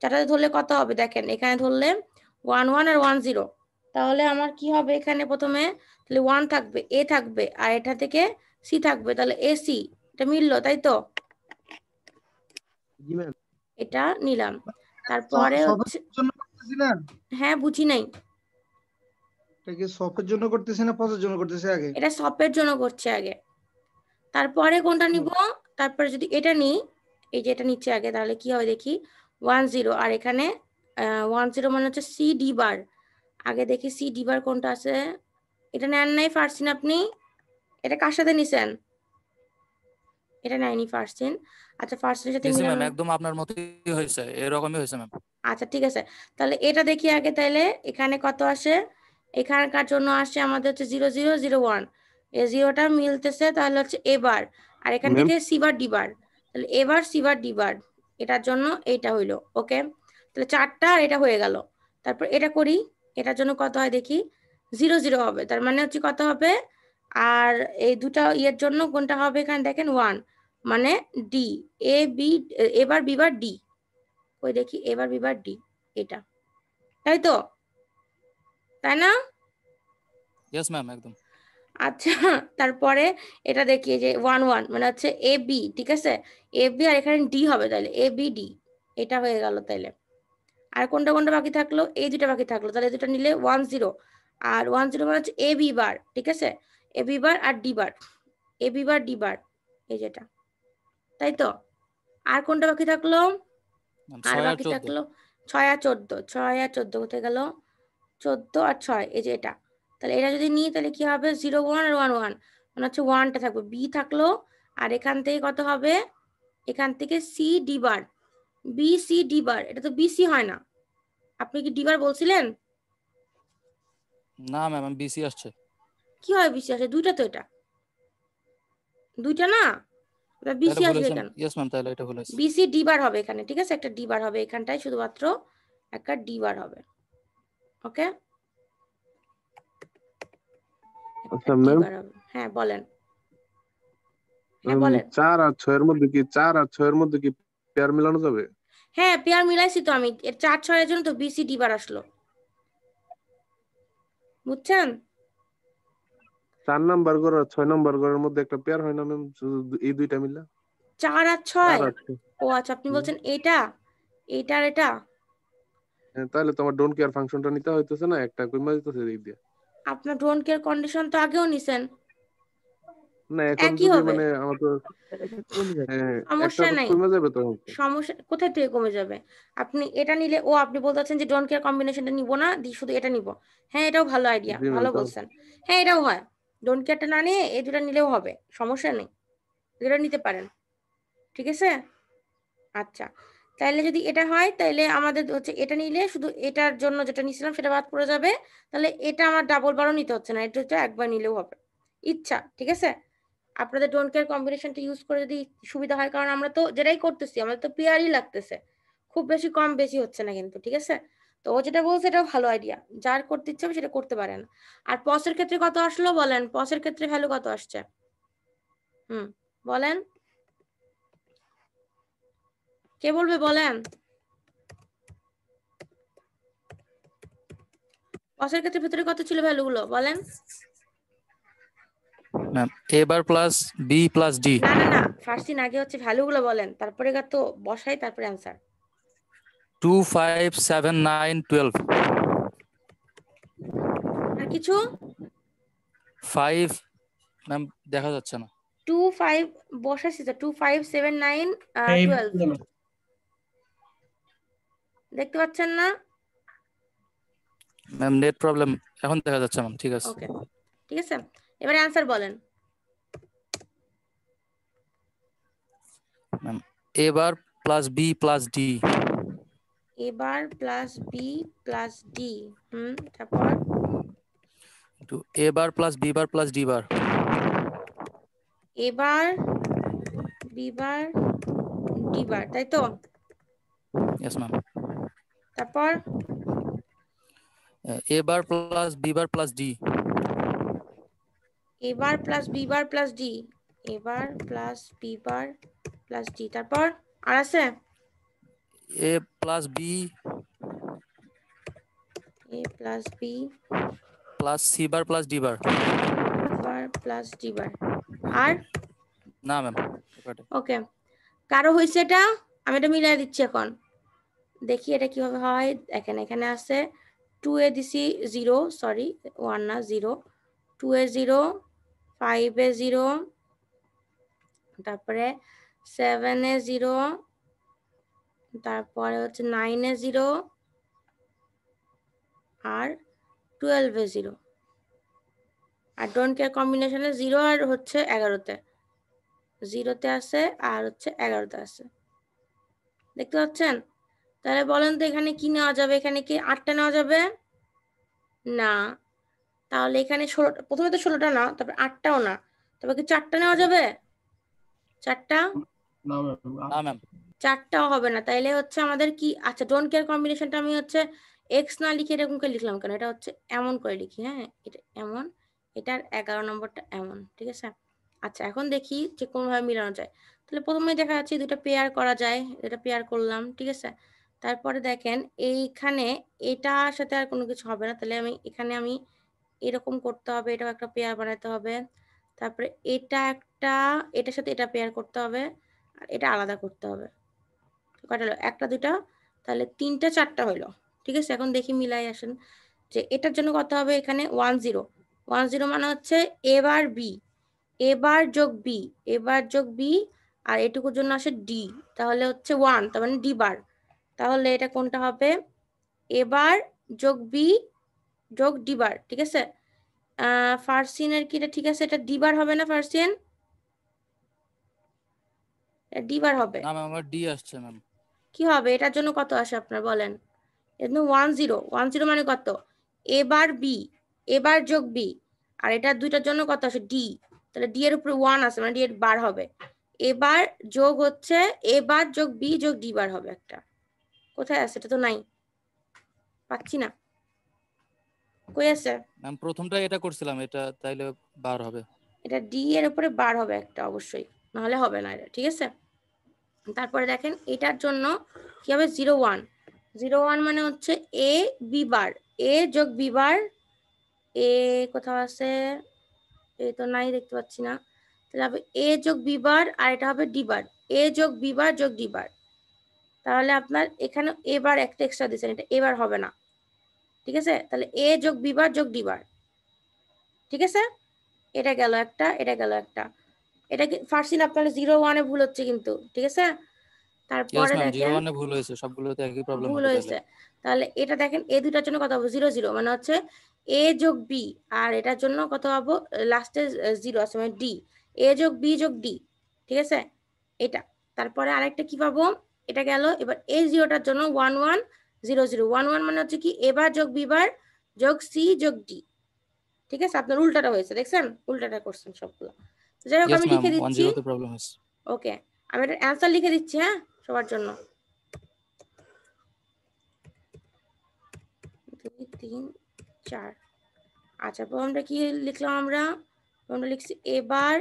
4টা দিয়ে ধরলে কত হবে? দেখেন এখানে ধরলে 1 1 আর 1 0, তাহলে আমার কি হবে এখানে প্রথমে? তাহলে 1 থাকবে, এ থাকবে, আর এটা থেকে সি থাকবে, তাহলে এ সি, এটা মিললো, তাই তো? জি ম্যাম। এটা নিলাম। তারপরে হচ্ছে, জন্য করতেছি না, হ্যাঁ বুঝি নাই, এটা কি সফের জন্য করতেছি না পজের জন্য করতেছি আগে? এটা সপের জন্য করছে আগে। তারপরে কোনটা নিব? তারপরে যদি এটা নিই, এই যে এটা নিচ্ছে আগে, তাহলে কি হবে দেখি, 1 0, আর এখানে 1 0 মানে হচ্ছে সি ডি বার। আগে দেখি সি ডি বার কোনটা আছে। এটা নেন নাই ফার্স্ট সিন আপনি? এটা কার সাথে নিছেন? এটা নেয়নি ফার্স্ট সিন। আচ্ছা ফার্স্ট সিনের সাথে জি ম্যাম, মিলানো। একদম আপনার মতই হয়েছে, এরকমই হয়েছে ম্যাম। আচ্ছা ঠিক আছে, তাহলে এটা দেখি আগে। তাহলে এখানে কত আসে? এখানকার জন্য আসে আমাদের হচ্ছে 0001, এই জিরোটা মিলতেছে, তাহলে হচ্ছে এবার। আর এখান ম্যাম থেকে সিবার ডিবার, তাহলে এবার সিবার ডিবার, এটার জন্য এইটা হইলো। ওকে, তাহলে 4টা আর এটা হয়ে গেল। তারপর এটা করি, এটার জন্য কত হয় দেখি, 00 হবে, তার মানে হচ্ছে কত হবে? আর এই দুটা ইয়ের জন্য কোনটা হবে এখানে দেখেন 1, মানে ডি, এ বি, এবার বিবার ডি। ওই দেখি এবার বিবার ডি, এটা, তাই তো, তাই না? ইয়েস ম্যাম, একদম। আচ্ছা তারপরে এটা দেখি যে 1 মানে হচ্ছে এ বি, ঠিক আছে, এ বি আর এখানে ডি হবে, তাহলে এ বি ডি, এটা হয়ে গেল। তাইলে আর কোনটা কোনটা বাকি থাকলো? এই দুটা বাকি থাকলো, তাহলে এই দুটা নিলে 10, আর 10 মানে হচ্ছে এ বি বার, ঠিক আছে, এ বি বার আর ডি বার, এ বি বার ডি বার, এই যেটা, তাই তো। আর কোনটা বাকি থাকলো? আর 6 আর বাকি 14। থাকলো 6 আর 14, 6 আর 14 কোথায় গেল? 14 আর 6, এই যে এটা। তাহলে এটা যদি নিই তাহলে কি হবে? 01 আর 11, মানে হচ্ছে 1টা থাকবে, বি থাকলো, আর এখান থেকে কত হবে? এখান থেকে সি ডি বার, বি সি ডি বার, এটা তো বিসি হয় না। আপনি কি ডি বার বলছিলেন? না ম্যাম, বিসি আসছে। কি হয় বিসি আসে? দুইটা তো, এটা দুইটা না, এটা তাহলে বিসি ভুল আসবে হয়েছে। কেন? ইয়েস ম্যাম, তাহলে এটা ভুল হয়েছে। বিসি ডি বার হবে এখানে, ঠিক আছে, একটা ডি বার হবে এখানটায়, শুধুমাত্র একটা ডি বার হবে। ওকে, আচ্ছা ডি ম্যাম, বার হবে। হ্যাঁ বলেন, হ্যাঁ বলেন। 4 আর 6 এর মধ্যে কি পেয়ার মিলানো যাবে? হ্যাঁ পেয়ার মিলাইছি তো আমি, এর 4-6 জন্য তো বিসি ডি বার আসলো, বুঝছেন? 4 নাম্বার ঘর আর 6 নাম্বার ঘরের মধ্যে একটা পেয়ার হয় না ম্যাম, এই দুইটা মিলা 4 আর 4 6। আর 6। ও আচ্ছা, আপনি বলছেন এটা, এইটা আর এটা। তাহলে তোমার ডোন্ট কেয়ার ফাংশনটা নিতে হইতেছে না, একটা কইমা দিতেছে এই দিয়ে। আপনার ডোন্ট কেয়ার কন্ডিশন তো আগেও নিছেন, না এখন একই যদি হবে, মানে আমার তো একটা সমস্যা তো নাই। কইমা যাবে তখন তো। সমস্যা কোথায় থেকে কমে যাবে? আপনি এটা নিলে, ও আপনি বলতে চাচ্ছেন যে ডোন্ট কেয়ার কম্বিনেশনটা নিব না, শুধু এটা নিব। হ্যাঁ এটাও ভালো আইডিয়া, জি ম্যাম, ভালো বলছেন। হ্যাঁ এটাও হয়, ডোন্ট কেয়ারটা না নিয়ে এই দুটা নিলেও হবে, সমস্যা নেই, এটা নিতে পারেন, ঠিক আছে। আচ্ছা, তাহলে যদি এটা হয় তাহলে আমাদের হচ্ছে এটা নিলে শুধু এটার জন্য যেটা নিছিলাম সেটা বাদ পড়ে যাবে, তাহলে এটা আমার ডাবল বারও নিতে হচ্ছে না, এটা হচ্ছে একবার নিলেও হবে, ইচ্ছা, ঠিক আছে। আপনাদের ডোন্ট কেয়ার কম্বিনেশনটা ইউজ করে যদি সুবিধা হয়, কারণ আমরা তো যেটাই করতেছি আমাদের তো পেয়ারই লাগতেছে, খুব বেশি কম বেশি হচ্ছে না কিন্তু, ঠিক আছে। তো ও যেটা বলছে এটাও ভালো আইডিয়া, যার করতে ইচ্ছে হবে সেটা করতে পারেন। আর পসের ক্ষেত্রে কত আসলো বলেন, পসের ক্ষেত্রে ভ্যালু কত আসছে? বলেন, কে বলবে বলেন? পসের ক্ষেত্রে ভেতরে কত ছিল ভ্যালুগুলো বলেন? Ma'am A bar plus B plus D. না না না, ফার্স্ট দিন আগে হচ্ছে ভ্যালুগুলো বলেন, তারপরে তো বসাই, তারপরে অ্যান্সার। 2 5 7 9 12। আর কিছু? 5 ম্যাম দেখা যাচ্ছে না। 2 5 বসাইছি তো, 2 5 7 9 12 দেখতে পাচ্ছেন না? ম্যাম নেট প্রবলেম, এখন দেখা যাচ্ছে ম্যাম, ঠিক আছে। ওকে ঠিক আছে, এবারে অ্যান্সার বলেন। Ma'am A bar plus B plus D. এবার প্লাস বি প্লাস ডি, তারপর two A bar plus B bar plus D bar. এবার বি বার ডি বার, তাই তো? Yes ma'am. তারপর A bar plus B bar plus D. এবার plus B বার plus D, এবার plus B বার plus D, তারপর আর আছে A plus B A plus B plus C bar plus D bar. Bar plus D বার, আর না ma'am. ওকে, কারো হয়েছে এটা? আমি এটা মিলাই দিচ্ছি এখন, দেখি এটা কিভাবে হয়। এখানে এখানে আছে 2 এ দিছি 0, সরি 1 না 0, 2 এ 0, 5 এ 0, তারপরে 7 এ 0, তারপরে হচ্ছে 9 এ 0, আর 12 এ 0, আর ডোন্ট কেয়ার কম্বিনেশনে 0 আর হচ্ছে 11তে 0-তে আছে আর হচ্ছে 11-তে আছে, দেখতে পাচ্ছেন? তাহলে বলেন তো এখানে কি নেওয়া যাবে? এখানে কি 8টা নেওয়া যাবে? না। তাহলে এখানে 16টা, প্রথমে তো 16টা না, তারপর 8টাও না, তবে কি 4টা নেওয়া যাবে? 4টা? না ম্যাম, না ম্যাম। 4টাও হবে না। তাইলে হচ্ছে আমাদের কি, আচ্ছা ডোন্ট কেয়ার কম্বিনেশনটা আমি হচ্ছে এক্স না লিখে এরকম করে লিখলাম কেন? এটা হচ্ছে এমন করে লিখি, হ্যাঁ, এটা এমন, এটার 11 নম্বরটা এমন, ঠিক আছে? আচ্ছা এখন দেখি যে কোনভাবে মিলানো যায়। তাহলে প্রথমে দেখা যাচ্ছে দুটো পেয়ার করা যায়, এটা পেয়ার করলাম, ঠিক আছে? তারপরে দেখেন এইখানে এটার সাথে আর কোনো কিছু হবে না, তাহলে এখানে আমি এরকম করতে হবে, এটাও একটা পেয়ার বানাতে হবে, তারপরে এটা একটা, এটার সাথে এটা পেয়ার করতে হবে, আর এটা আলাদা করতে হবে। কয়টা হলো? 1টা 2টা, তাহলে 3টা 4টা হইলো, ঠিক আছে? এখন দেখি মিলাই আসেন যে এটার জন্য কত হবে। এখানে 1 0 1 0 মানে হচ্ছে এ বার বি, এ বার যোগ বি, এ বার যোগ বি, আর এটুকুর জন্য আসে ডি, তাহলে হচ্ছে 1, তার মানে ডি বার। তাহলে এটা কোনটা হবে? এ বার যোগ বি যোগ ডি বার, ঠিক আছে? ফার্সিনের কি এটা ঠিক আছে? এটা ডি বার হবে না ফার্সিন? এটা ডি বার হবে। না ম্যাম, আমার ডি আসছে ম্যাম। কি হবে এটার জন্য? কত আসে আপনার বলেন? এর জন্য 1 0 1 0 মানে কত? এ বার বি, এ বার যোগ বি, আর এটা দুইটার জন্য কত আসে? ডি, তাহলে ডি এর উপরে 1 আছে, মানে ডি এর বার হবে। এ বার যোগ হচ্ছে এ বার যোগ বি যোগ ডি বার হবে একটা। কোথায় আছে? এটা তো নাই, পাচ্ছি না, কই আছে? ম্যাম প্রথমটা এটা করছিলাম, এটা তাইলে বার হবে। এটা ডি এর উপরে বার হবে একটা অবশ্যই, নাহলে হবে না এটা, ঠিক আছে? তারপরে দেখেন এটার জন্য কি হবে? 0 1 0 1 মানে হচ্ছে এ বি বার, এ যোগ বি বার, এ কোথাও আছে? এ তো নাই, দেখতে পাচ্ছি না। তাহলে হবে এ যোগ বি বার, আর এটা হবে ডি বার, এ যোগ বি বার যোগ ডি বার। তাহলে আপনার এখানে এ বার একটা এক্সট্রা দিয়েছেন, এটা এবার হবে না, ঠিক আছে? তাহলে এ যোগ বি বার যোগ ডি বার, ঠিক আছে? এটা গেল একটা, এটা গেল একটা। এটা কি ফার্সিন আপনার 0 1 এ ভুল হচ্ছে কিন্তু, ঠিক আছে? ইয়েস তারপরে ম্যাম, দেখেন 0 1 এ ভুল হয়েছে, সবগুলোতে একই প্রবলেম ভুল হবে তাহলে। হয়েছে। তাহলে এটা দেখেন এ দুটার জন্য কত হবে? 0 0 মানে হচ্ছে এ যোগ বি, আর এটার জন্য কত হবে? লাস্টে 0 আছে মানে ডি, এ যোগ বি যোগ ডি, ঠিক আছে? এটা। তারপরে আরেকটা কি পাবো? এটা গেল। এবার এই 0টার জন্য 1 1 0 0 1 1 মানে হচ্ছে কি এ বার যোগ বি বার যোগ সি যোগ ডি, ঠিক আছে? আপনার উল্টাটা হয়েছে, দেখছেন? উল্টাটা করছেন সবগুলো। তো যাই হোক ইয়েস আমি ম্যাম, লিখে 1 দিচ্ছি, 0 তে প্রবলেম হয়েছে। ওকে? আমি এটার অ্যান্সার লিখে দিচ্ছি, হ্যাঁ, সবার জন্য। 2 3 4। আচ্ছা প্রথমটা কি লিখলাম আমরা? প্রথমটা লিখছি এ বার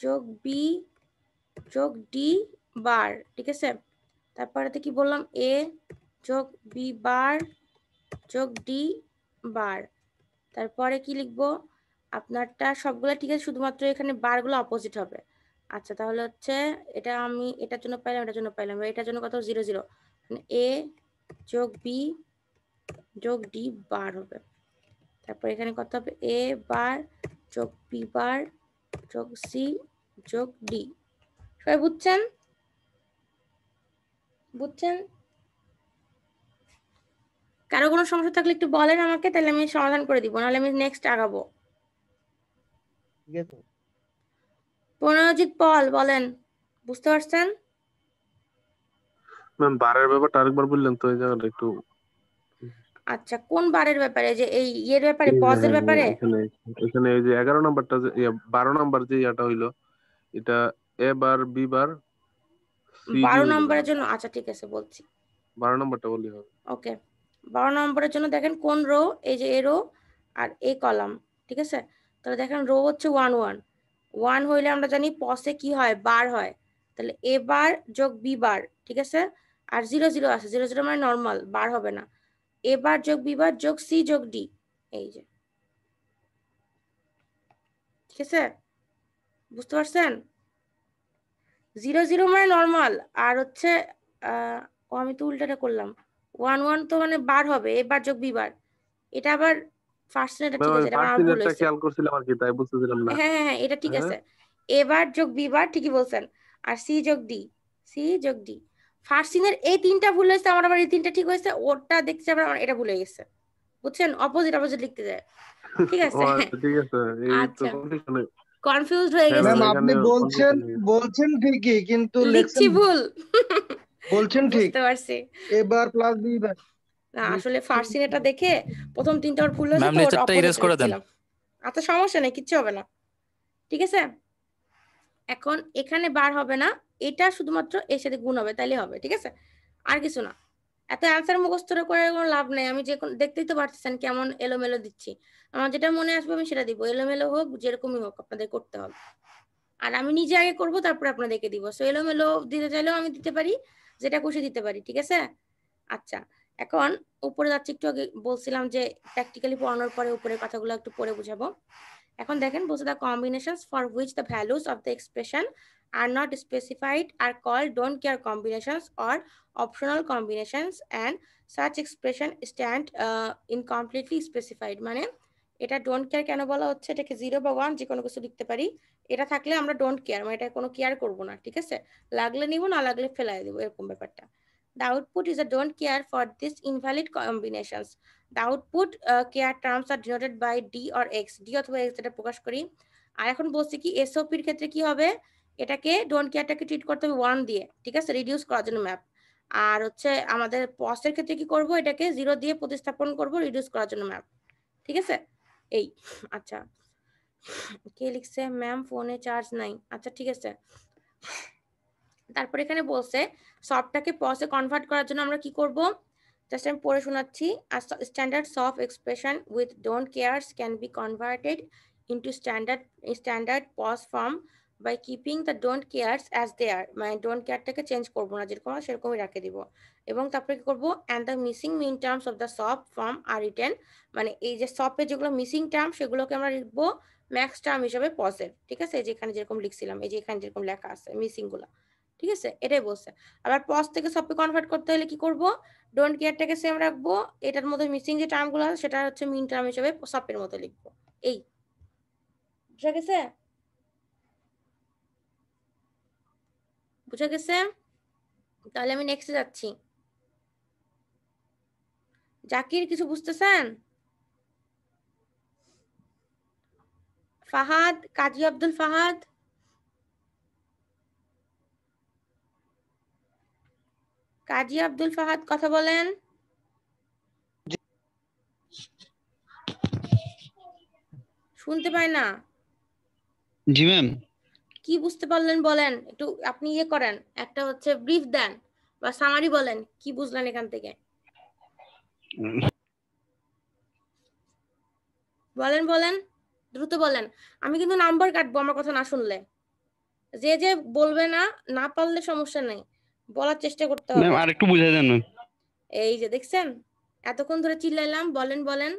যোগ বি যোগ ডি বার, ঠিক আছে? তারপরেতে কি বললাম? এ যোগ বি বার যোগ ডি বার। তারপরে কি লিখবো? আপনারটা সবগুলো ঠিক আছে, শুধুমাত্র এখানে বারগুলো অপোজিট হবে। আচ্ছা তাহলে হচ্ছে এটা আমি এটার জন্য পাইলাম, এটার জন্য পাইলাম, এটার জন্য কত? 0 0 এ যোগ বি যোগ ডি বার হবে। তারপর এখানে কত হবে? এ বার যোগ বি বার যোগ সি যোগ ডি। সবাই বুঝছেন? বুঝছেন? কারো কোনো সমস্যা থাকলে একটু বলেন আমাকে, তাহলে আমি সমাধান করে দিব, নাহলে আমি নেক্সট আগাবো। ঠিক আছে। প্রণয়জিৎ পল বলেন, বুঝতে পারছেন? ম্যাম বারের ব্যাপারটা আরেকবার বললেন তো, এই জায়গাটা একটু। আচ্ছা কোন বারের ব্যাপারে? যে এই ইয়ের ব্যাপারে, পজের ব্যাপারে? এখানে এখানে এই যে 11 নাম্বারটা, যে 12 নাম্বার যে ইয়াটা হইলো, এটা A bar B bar C D 12 হইলো কেন? নম্বরের জন্য আচ্ছা ঠিক আছে বলছি, 12 নাম্বারটা বললি হবে। ওকে। 12 নম্বরের জন্য দেখেন কোন রো? এই যে a row R A column, ঠিক আছে? তাহলে দেখেন রো হচ্ছে 1 1 1 হইলে আমরা জানি পসে কি হয়? বার হয়। তাহলে এ বার যোগ বি বার, ঠিক আছে? আর 0 0 আছে, 0 0 মানে নর্মাল, বার হবে না। এ বার যোগ বি বার যোগ সি যোগ ডি, এই যে, ঠিক আছে? বুঝতে পারছেন? 0 0 মানে নর্মাল, আর হচ্ছে আমি তো উল্টাটা করলাম। 1 1 তো মানে বার হবে, এ বার যোগ বি বার। এটা আবার ফার্স্ট এটা ম্যাম ঠিক আছে, আমি এটা আমার ফার্স্ট ভুল দিনেরটা হয়েছে। খেয়াল করছিলাম আর কি, তাই বুঝতেছিলাম না। হ্যাঁ হ্যাঁ হ্যাঁ, এটা ঠিক হ্যাঁ আছে। এ বার যোগ বি বার ঠিকই বলছেন, আর সি যোগ ডি, সি যোগ ডি। ফার্স্ট সিনের এই তিনটা ভুল হয়েছে, আমার আবার এই তিনটা ঠিক হয়েছে, ওরটা দেখছি আবার আমার এটা ভুল হয়ে গেছে, বুঝছেন? অপোজিট অপোজিট লিখতে যায়, ঠিক ও আছে? আচ্ছা ঠিক আছে, এই তো আচ্ছা কনফিউশনে। কনফিউজড হয়ে হ্যাঁ গেছি ম্যাম ম্যাম আপনি এখানে বলছেন confusion হয়ে গেছে। বলছেন ঠিকই কিন্তু লিখছি লেখছেন ভুল। বলছেন ঠিক বুঝতে পারছি। এবার প্লাস বি বার না আসলে ফার্স্ট সিনেটা দেখে প্রথম তিনটা ওর ভুল হয়েছে ম্যাম তো ওর নিচেরটা ইরেজ অপোজিট করে দেন। লিখছিলাম। আচ্ছা সমস্যা নেই, কিচ্ছু হবে না, ঠিক আছে। এখন এখানে বার হবে না, এটা শুধুমাত্র এর সাথে গুণ হবে, তাইলে হবে, ঠিক আছে, আর কিছু না। এত অ্যান্সার মুখস্থ করে কোনো লাভ নেই, আমি যে দেখতেই তো পারতেছেন কেমন এলোমেলো দিচ্ছি। আমার যেটা মনে আসবে আমি সেটা দিব, এলোমেলো হোক যেরকমই হোক আপনাদের করতে হবে। আর আমি নিজে আগে করব তারপরে আপনাদেরকে দিব, সো এলোমেলো দিতে চাইলেও আমি দিতে পারি, যেটা খুশি দিতে পারি, ঠিক আছে। আচ্ছা এখন উপরে যাচ্ছি, একটু আগে বলছিলাম যে প্র্যাকটিক্যালি পড়ানোর পরে উপরের কথাগুলো একটু পড়ে বুঝাবো। এখন দেখেন বলছে the combinations for which the values of the expression are not specified are called don't care combinations or optional combinations and such expression stand incompletely specified. মানে এটা ডোন্ট কেয়ার কেন বলা হচ্ছে, এটাকে 0 বা 1 যে কোনো কিছু লিখতে পারি, এটা থাকলে আমরা ডোন্ট কেয়ার, মানে এটা কোনো কেয়ার করবো না, ঠিক আছে, লাগলে নিব না লাগলে ফেলাই দেবো, এরকম ব্যাপারটা। The output is a don't care for this invalid combinations. The output care terms are denoted by D or X. D অথবা X যেটা প্রকাশ করি। আর এখন বলছি কি SOP এর ক্ষেত্রে কি হবে, এটাকে ডোন্ট কেয়ারটাকে ট্রিট করতে হবে 1 দিয়ে, ঠিক আছে, রিডিউস করার জন্য ম্যাপ। আর হচ্ছে আমাদের পসের ক্ষেত্রে কি করব, এটাকে 0 দিয়ে প্রতিস্থাপন করব রিডিউস করার জন্য ম্যাপ, ঠিক আছে। এই আচ্ছা কে লিখছে ম্যাম ফোনে চার্জ নাই, আচ্ছা ঠিক আছে। তারপর এখানে বলছে সফটটাকে পসে কনভার্ট করার জন্য আমরা কি করব, জাস্ট আমি পড়ে শোনাচ্ছি। Standard soft expression with don't cares can be converted into standard POS form by keeping the don't cares as they are, মানে ডোন্ট কেয়ারটাকে চেঞ্জ করবো না, যেরকম সেরকমই রেখে দিব। এবং তারপরে কি করবো, and the missing min terms of the soft form আর রিটেন, মানে এই যে সফটে যেগুলো মিসিং টার্ম সেগুলোকে আমরা লিখবো ম্যাক্স টার্ম হিসেবে পসের, ঠিক আছে, যেখানে যেরকম লিখছিলাম, এই যে এখানে যেরকম লেখা আছে মিসিং গুলা, ঠিক আছে, এটাই বলছে। আবার পস থেকে সবকে কনভার্ট করতে হলে কি করব, ডোন্ট কেয়ারটাকে সেম রাখবো, এটার মধ্যে মিসিং যে টার্মগুলো আছে সেটা হচ্ছে মিন টার্ম হিসেবে সবের মধ্যে লিখবো। এই বুঝা গেছে, বুঝা গেছে। তাহলে আমি নেক্সটে যাচ্ছি। জাকির কিছু বুঝতেছেন? ফাহাদ, কাজী আব্দুল ফাহাদ, কাজী আব্দুল ফাহাদ কথা বলেন। শুনতে পাই না। জি ম্যাম। কি বুঝতে পারলেন বলেন, একটু আপনি ইয়ে করেন, একটা হচ্ছে ব্রিফ দেন বা সামারি বলেন, কি বুঝলেন এখান থেকে বলেন, বলেন দ্রুত বলেন। আমি কিন্তু নাম্বার কাটবো আমার কথা না শুনলে, যে যে বলবে না, না পারলে সমস্যা নেই, বলার চেষ্টা করতে হবে। ম্যাম আরেকটু বুঝাই দেন ম্যাম। এই যে দেখছেন এতক্ষণ ধরে চিল্লাইলাম, বলেন বলেন।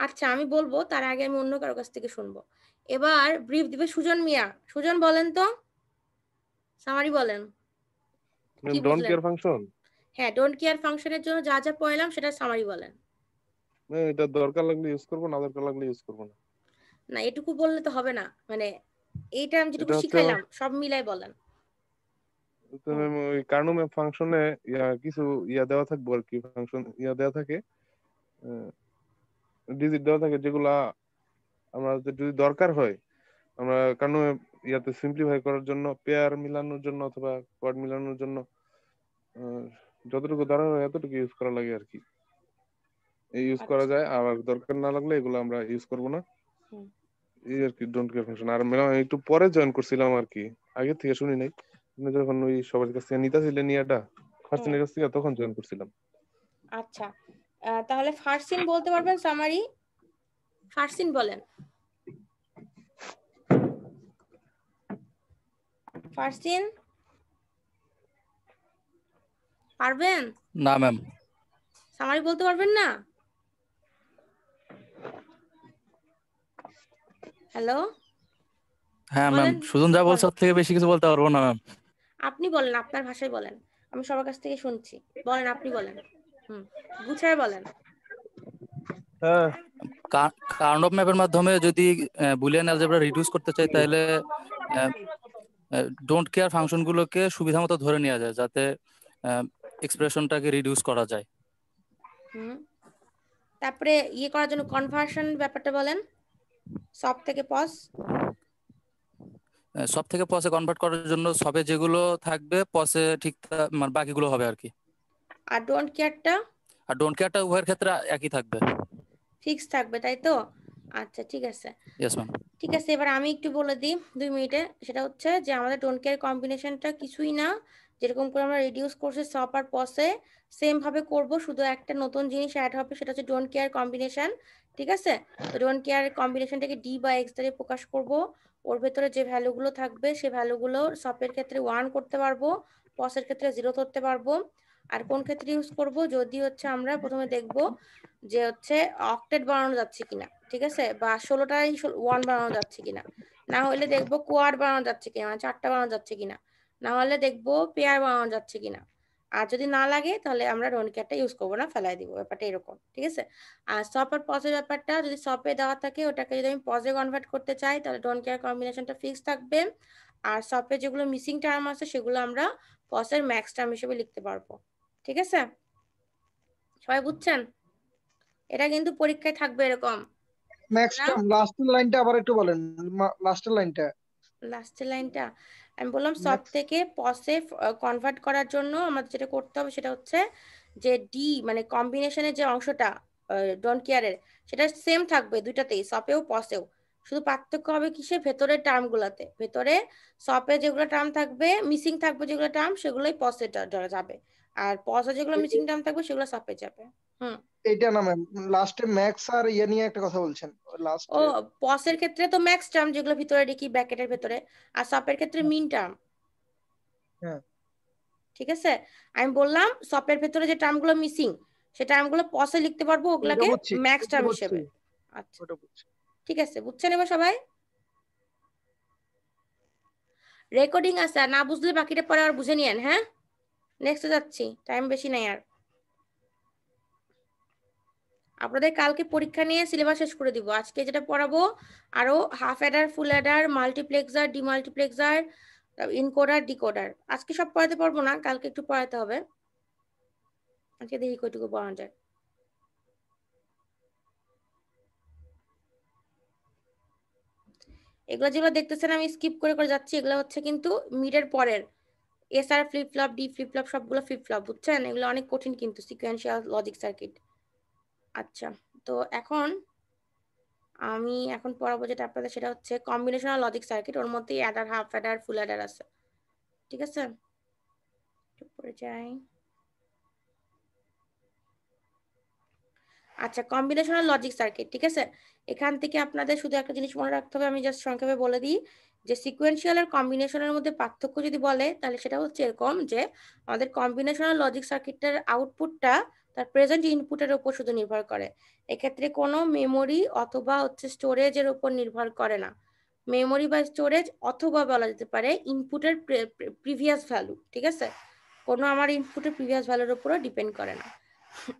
আচ্ছা আমি বলবো, তার আগে আমি অন্য কারো কাছ থেকে শুনবো। এবার ব্রিফ দিবে সুজন মিয়া। সুজন বলেন তো, সামারি বলেন কি ডোন্ট বুঝলেন। কেয়ার ফাংশন, হ্যাঁ ডোন্ট কেয়ার ফাংশনের জন্য যা যা পড়লাম সেটা সামারি বলেন। এটা দরকার লাগলে ইউজ করবো, না দরকার লাগলে ইউজ করবো না। না এটুকু বললে তো হবে না, মানে এইটা আমি যেটুকু এটা হচ্ছে শিখাইলাম সব মিলাই বলেন। ওই কার্নো ম্যাপ ফাংশনে কিছু দেওয়া থাকবে আর কি, ফাংশন দেওয়া থাকে, ডিজিট দেওয়া থাকে, যেগুলা আমরা যদি দরকার হয় আমরা কার্নো ম্যাপ সিম্পলিফাই করার জন্য, পেয়ার মিলানোর জন্য অথবা কোয়াড মিলানোর জন্য যতটুকু দরকার হয় এতটুকু ইউজ করা লাগে আর কি, এই ইউজ করা যায়। আর দরকার না লাগলে এগুলো আমরা ইউজ করবো না, এই আর কি ডোন্ট কেয়ার ফাংশন। আর ম্যাডাম একটু পরে জয়েন করছিলাম আর কি, আগে থেকে শুনি নাই, যখন ওই সবার কাছ থেকে নিতেছিলেন ইয়াটা ফার্স্ট কাছ থেকে, তখন জয়েন করছিলাম। আচ্ছা তাহলে ফার্স্ট সিন বলতে পারবেন সামারি, ফার্স্ট সিন বলেন। ফার্স্ট সিন পারবেন? না ম্যাম। সামারি বলতে পারবেন না? হ্যালো হ্যাঁ ম্যাম, সুজন যা বলছে ওর থেকে বেশি কিছু বলতে পারবো না ম্যাম। আপনি বলেন, আপনার ভাষায় বলেন, আমি সবার কাছ থেকে শুনছি, বলেন আপনি বলেন, গুছায় বলেন। কার্নভ ম্যাপের মাধ্যমে যদি বুলিয়ান অ্যালজেব্রা রিডিউস করতে চাই, তাহলে ডোন্ট কেয়ার ফাংশনগুলোকে সুবিধামতো ধরে নেওয়া যায়, যাতে এক্সপ্রেশনটাকে রিডিউস করা যায়। তারপরে ইয়ে করার জন্য কনভার্সন ব্যাপারটা বলেন, সব থেকে পজ। সব থেকে পসে কনভার্ট করার জন্য সবে যেগুলো থাকবে পসে ঠিক মানে বাকিগুলো হবে আর কি। আর ডোন্ট কেয়ারটা আর ডোন্ট কেয়ারটা উভয়ের ক্ষেত্রে একই থাকবে। ফিক্স থাকবে, তাই তো? আচ্ছা ঠিক আছে, ইয়েস ম্যাম। ঠিক আছে। এবার আমি একটু বলে দিই 2 মিনিটে। সেটা হচ্ছে যে আমাদের ডোন্ট কেয়ার কম্বিনেশনটা কিছুই না, যেরকম করে আমরা রিডিউস করছি সপ আর পসে সেম ভাবে করব, শুধু একটা নতুন জিনিস অ্যাড হবে, সেটা হচ্ছে ডোন্ট কেয়ার কম্বিনেশন। ঠিক আছে, তো ডোন্ট কেয়ার কম্বিনেশনটাকে ডি বা এক্স দ্বারা প্রকাশ করব। ওর ভেতরে যে ভ্যালুগুলো থাকবে সেই ভ্যালুগুলো সপের ক্ষেত্রে 1 করতে পারবো, পসের ক্ষেত্রে 0 ধরতে পারবো। আর কোন ক্ষেত্রে ইউজ করব, যদি হচ্ছে আমরা প্রথমে দেখব যে হচ্ছে অক্টেট বানানো যাচ্ছে কিনা, ঠিক আছে, বা 16টাই 1 বানানো যাচ্ছে কিনা, না হলে দেখবো কোয়াড বানানো যাচ্ছে কিনা, মানে 4টা বানানো যাচ্ছে কিনা, না হলে দেখবো পেয়ার বানানো যাচ্ছে কিনা। আর যদি না লাগে তাহলে আমরা ডোন্ট কেয়ারটা ইউজ করবো না, ফেলাই দিব। ব্যাপারটা এরকম, ঠিক আছে। আর সপ আর পজের ব্যাপারটা, যদি সপে দেওয়া থাকে ওটাকে যদি আমি পজে কনভার্ট করতে চাই তাহলে ডোন্ট কেয়ার কম্বিনেশনটা ফিক্স থাকবে। আর সপে যেগুলো মিসিং টার্ম আছে সেগুলো আমরা পজের ম্যাক্স টার্ম হিসেবে লিখতে পারবো। ঠিক আছে, সবাই বুঝছেন? এটা কিন্তু পরীক্ষায় থাকবে এরকম। ম্যাক্স টার্ম লাস্টের লাইনটা আবার একটু বলেন, লাস্টের লাইনটা। লাস্টের লাইনটা আমি বললাম সব থেকে পসে কনভার্ট করার জন্য আমাদের যেটা করতে হবে সেটা হচ্ছে যে ডি মানে কম্বিনেশনের যে অংশটা ডোন্ট কেয়ারের, সেটা সেম থাকবে দুইটাতেই, সপেও পসেও। শুধু পার্থক্য হবে কিসে, ভেতরের টার্মগুলোতে। ভেতরে সপে যেগুলো টার্ম থাকবে মিসিং থাকবে, যেগুলো টার্ম সেগুলোই পসে যাবে, আর পসে যেগুলো মিসিং টার্ম থাকবে সেগুলো সপে যাবে। এইটা না ম্যাম, লাস্টে ম্যাক্স আর ইয়ে নিয়ে একটা কথা বলছেন ও লাস্টে। পসের ক্ষেত্রে তো ম্যাক্স টার্ম যেগুলো ভিতরে রেখি ব্র্যাকেটের ভেতরে, আর সপের ক্ষেত্রে মিন টার্ম। হ্যাঁ ঠিক আছে, আমি বললাম সপের ভেতরে যে টার্মগুলো মিসিং সে টার্মগুলো পসে লিখতে পারবো, ওগুলাকে ম্যাক্স টার্ম হিসেবে। আচ্ছা ঠিক আছে, বুঝছেন এবার সবাই? রেকর্ডিং আছে, আর না বুঝলে বাকিটা পরে আর বুঝে নিয়েন। হ্যাঁ, নেক্সটে যাচ্ছি, টাইম বেশি নাই আর। আপনাদের কালকে পরীক্ষা নিয়ে সিলেবাস শেষ করে দিব। আজকে যেটা পড়াবো আরো half adder, full Eder, multiplexer, demultiplexer, encoder, decoder. আজকে সব পড়াতে পারবো না, কালকে একটু পড়াতে হবে। আজকে দেখি কতটুকু পড়ানো যায়। এগুলো যেগুলো দেখতেছেন আমি স্কিপ করে করে যাচ্ছি, এগুলো হচ্ছে কিন্তু মিডের পরের SR flip flop, D flip flop, সবগুলো ফ্লিপ ফ্লপ, বুঝছেন? এগুলো অনেক কঠিন কিন্তু, সিকোয়েন্সিয়াল লজিক সার্কিট। আচ্ছা, তো এখন আমি পড়াবো যেটা আপনাদের, সেটা হচ্ছে কম্বিনেশনাল লজিক সার্কিট। ওর মধ্যে adder, half adder, full adder আছে। ঠিক আছে, পড়ে যাই। আচ্ছা, কম্বিনেশনাল লজিক সার্কিট। ঠিক আছে, এখান থেকে আপনাদের শুধু একটা জিনিস মনে রাখতে হবে, আমি জাস্ট সংক্ষেপে বলে দিই যে সিকোয়েন্সিয়াল আর কম্বিনেশনের মধ্যে পার্থক্য যদি বলে তাহলে সেটা হচ্ছে এরকম যে আমাদের কম্বিনেশনাল লজিক সার্কিটের আউটপুটটা তার প্রেজেন্ট ইনপুটের উপর শুধু নির্ভর করে। এক্ষেত্রে কোনো মেমোরি অথবা হচ্ছে স্টোরেজের উপর নির্ভর করে না। মেমোরি বা স্টোরেজ অথবা বলা যেতে পারে ইনপুটের প্রিভিয়াস ভ্যালু। ঠিক আছে, কোনো আমার ইনপুটের প্রিভিয়াস ভ্যালুর উপরও ডিপেন্ড করে না।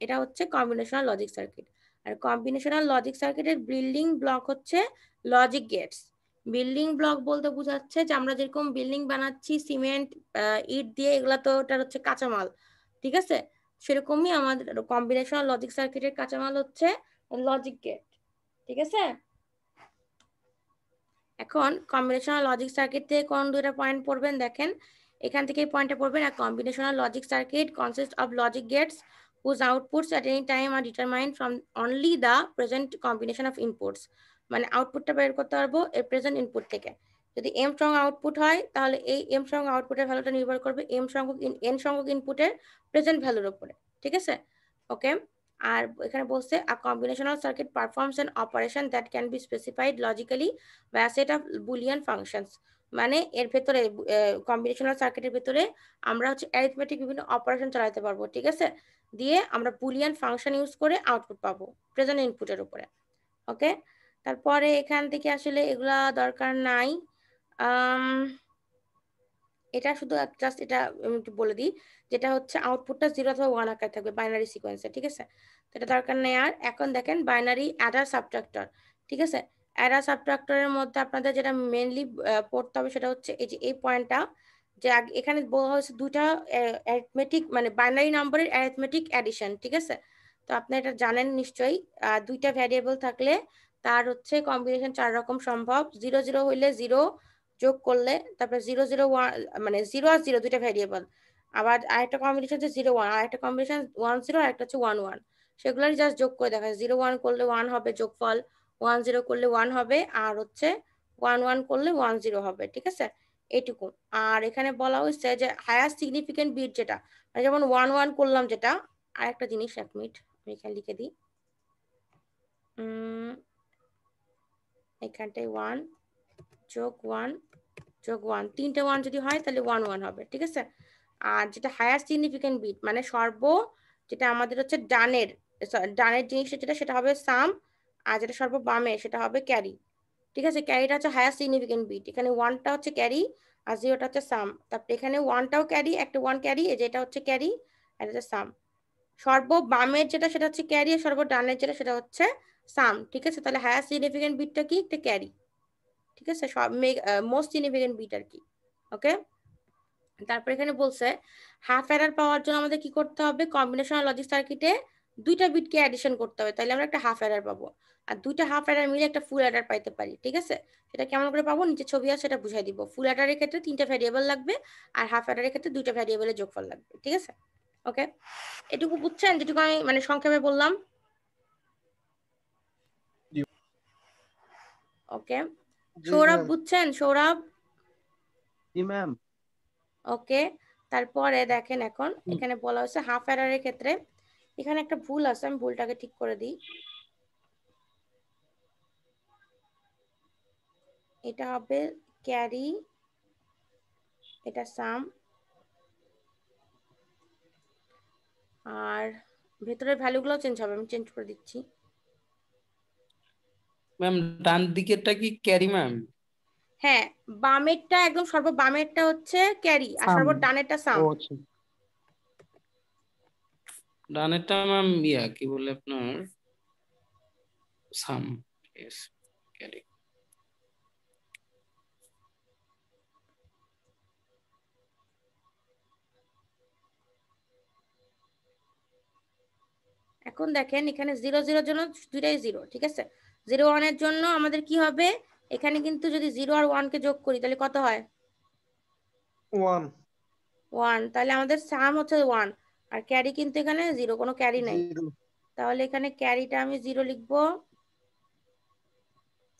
এটা হচ্ছে কম্বিনেশনাল লজিক সার্কিট। আর কম্বিনেশনাল লজিক সার্কিটের বিল্ডিং ব্লক হচ্ছে লজিক গেটস। বিল্ডিং ব্লক বলতে বোঝাচ্ছে যে আমরা যেরকম বিল্ডিং বানাচ্ছি সিমেন্ট, ইট দিয়ে, এগুলা তো ওটার হচ্ছে কাঁচামাল। ঠিক আছে, সেরকমই আমাদের কম্বিনেশনাল লজিক সার্কিটের কাঁচামাল হচ্ছে লজিক গেট। ঠিক আছে, এখন কম্বিনেশনাল লজিক সার্কিট থেকে কোন দুইটা পয়েন্ট পড়বেন দেখেন, এখান থেকে পয়েন্টটা পড়বেন। আর combinational logic circuit consist of logic gates whose outputs at any time are determined from only the present combination of inputs। মানে আউটপুটটা বের করতে পারবো এর প্রেজেন্ট ইনপুট থেকে। যদি m strong আউটপুট হয় তাহলে এই m strong আউটপুটের ভ্যালুটা নির্ভর করবে n সংখ্যক ইনপুটের প্রেজেন্ট ভ্যালুর উপরে। ঠিক আছে, ওকে। আর এখানে বলছে a combinational circuit performs an operation that can be specified logically by a set of boolean functions। মানে এর ভেতরে কম্বিনেশনাল সার্কিটের ভেতরে আমরা হচ্ছে অ্যারিথমেটিক বিভিন্ন অপারেশন চালাতে পারবো। ঠিক আছে, দিয়ে আমরা বুলিয়ান ফাংশন ইউজ করে আউটপুট পাবো প্রেজেন্ট ইনপুটের উপরে। ওকে, তারপরে এখান থেকে আসলে এগুলা দরকার নাই। এটা শুধু জাস্ট এটা আমি একটু বলে দিই, যেটা হচ্ছে আউটপুটটা 0 অথবা 1 আকারে থাকবে বাইনারি সিকোয়েন্সে। ঠিক আছে, তো এটা দরকার নেই আর। এখন দেখেন বাইনারি অ্যাডার সাবট্রাক্টর। ঠিক আছে, অ্যাডার সাবট্রাক্টরের মধ্যে আপনাদের যেটা মেইনলি পড়তে হবে সেটা হচ্ছে এই যে এই পয়েন্টটা, যে এখানে বলা হয়েছে দুটা অ্যারিথমেটিক মানে বাইনারি নম্বরের অ্যারিথমেটিক অ্যাডিশন। ঠিক আছে, তো আপনি এটা জানেন নিশ্চয়ই, দুইটা ভ্যারিয়েবল থাকলে তার হচ্ছে কম্বিনেশন 4 রকম সম্ভব। 0 0 হইলে 0, যোগ করলে তারপরে 0 0 1 মানে 0 আর 0 দুইটা ভ্যারিয়েবল, আবার আরেকটা কম্বিনেশন হচ্ছে 0 1, আরেকটা কম্বিনেশন 1 0, আর একটা হচ্ছে 1 1, সেগুলোই জাস্ট যোগ করে দেখা যায়। 0 1 করলে 1 হবে যোগফল, 1 0 করলে 1 হবে, আর হচ্ছে 1 1 করলে 1 0 হবে, ঠিক আছে এইটুকু। আর এখানে বলা হয়েছে যে হায়ার সিগনিফিকেন্ট বিট যেটা, মানে যেমন 1 1 করলাম যেটা, আরেকটা জিনিস 1 মিনিট আমি এখানে লিখে দিই, এখানটায় 1 যোগ 1 যোগ 1, তিনটে 1 যদি হয় তাহলে 1 1 হবে, ঠিক আছে। আর যেটা হায়ার সিগনিফিকেন্ট বিট মানে যেটা আমাদের হচ্ছে ডানের জিনিসটা যেটা, সেটা হবে সাম, আর যেটা সর্ব বামে সেটা হবে ক্যারি, ঠিক আছে। ক্যারিটা হচ্ছে হায়ার সিগনিফিকেন্ট বিট, এখানে 1টা হচ্ছে ক্যারি আর 0টা হচ্ছে সাম, তারপরে এখানে 1টাও ক্যারি, একটা 1 ক্যারি, যেটা হচ্ছে ক্যারি, আর এটা হচ্ছে সাম। সর্ব বামের যেটা সেটা হচ্ছে ক্যারি, আর সর্ব ডানের যেটা সেটা হচ্ছে সাম, ঠিক আছে। তাহলে হায়ার সিগনিফিকেন্ট বিটটা কি, একটা ক্যারি, ঠিক আছে, সব মোস্ট সিগনিফিকেন্ট বিট আর কি, ওকে। তারপর এখানে বলছে হাফ এরার পাওয়ার জন্য আমাদের কি করতে হবে, কম্বিনেশনাল লজিক সার্কিটে দুইটা বিটকে অ্যাডিশন করতে হবে, তাহলে আমরা একটা হাফ এরার পাবো, আর দুইটা হাফ এরার মিলে একটা ফুল এরার পাইতে পারি, ঠিক আছে। সেটা কেমন করে পাবো, নিচে ছবি আছে সেটা বুঝাই দিব। ফুল এরারের ক্ষেত্রে 3টা ভ্যারিয়েবল লাগবে, আর হাফ এরারের ক্ষেত্রে 2টা ভ্যারিয়েবলের যোগফল লাগবে, ঠিক আছে। ওকে, এটুকু বুঝছেন যেটুকু আমি মানে সংক্ষেপে বললাম? ওকে, সৌরভ বুঝছেন? সৌরভ? জি ম্যাম। ওকে, তারপরে দেখেন এখন এখানে বলা হয়েছে হাফ এরারের ক্ষেত্রে এখানে একটা ভুল আছে, আমি ভুলটাকে ঠিক করে দিই। এটা হবে ক্যারি, এটা সাম, আর ভেতরের ভ্যালুগুলো চেঞ্জ হবে, আমি চেঞ্জ করে দিচ্ছি। ম্যাম ডান দিকেরটা কি ক্যারি ম্যাম? হ্যাঁ, বামেরটা একদম সর্ব বামেরটা হচ্ছে ক্যারি, আর সাম। সর্ব ডানেরটা সাম। ও আচ্ছা, ডানেরটা ম্যাম কি বলে আপনার সাম, यस ক্যারি। এখন দেখেন এখানে 0 0 জন্য দুইটাই 0, ঠিক আছে। 0 1 এর জন্য আমাদের কি হবে, এখানে কিন্তু যদি 0 আর 1 কে যোগ করি তাহলে কত হয়, 1 1, তাহলে আমাদের সাম হচ্ছে 1, আর ক্যারি কিন্তু এখানে 0, কোনো ক্যারি নাই, 0 তাহলে এখানে ক্যারিটা আমি 0 লিখবো,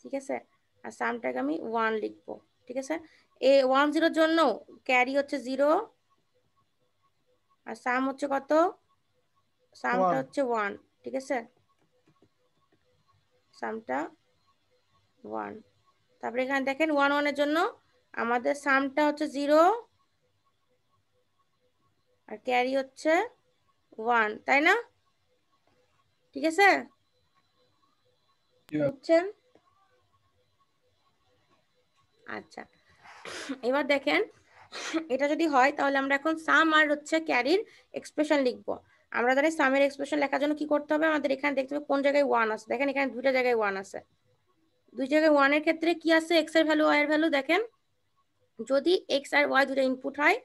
ঠিক আছে, আর সামটাকে আমি 1 লিখবো, ঠিক আছে। এই 1 0 এর জন্য ক্যারি হচ্ছে 0, আর সাম হচ্ছে কত, সামটা 1 হচ্ছে 1, ঠিক আছে, সামটা 1। তারপরে এখানে দেখেন 1 1 এর জন্য আমাদের সামটা হচ্ছে 0 আর ক্যারি হচ্ছে 1, তাই না? ঠিক আছে, বুঝছেন? আচ্ছা, এবার দেখেন এটা যদি হয় তাহলে আমরা এখন সাম আর হচ্ছে ক্যারির এক্সপ্রেশন লিখবো। আমরা জানি সামের এক্সপ্রেশন লেখার জন্য কি করতে হবে, আমাদের এখানে দেখতে হবে কোন জায়গায় 1 আছে। দেখেন এখানে দুইটা জায়গায় 1 আছে, দুই জায়গায় 1 এর ক্ষেত্রে কি আছে, এক্স এর ভ্যালু, ওয়াই এর ভ্যালু। দেখেন যদি এক্স আর ওয়াই দুটো ইনপুট হয়,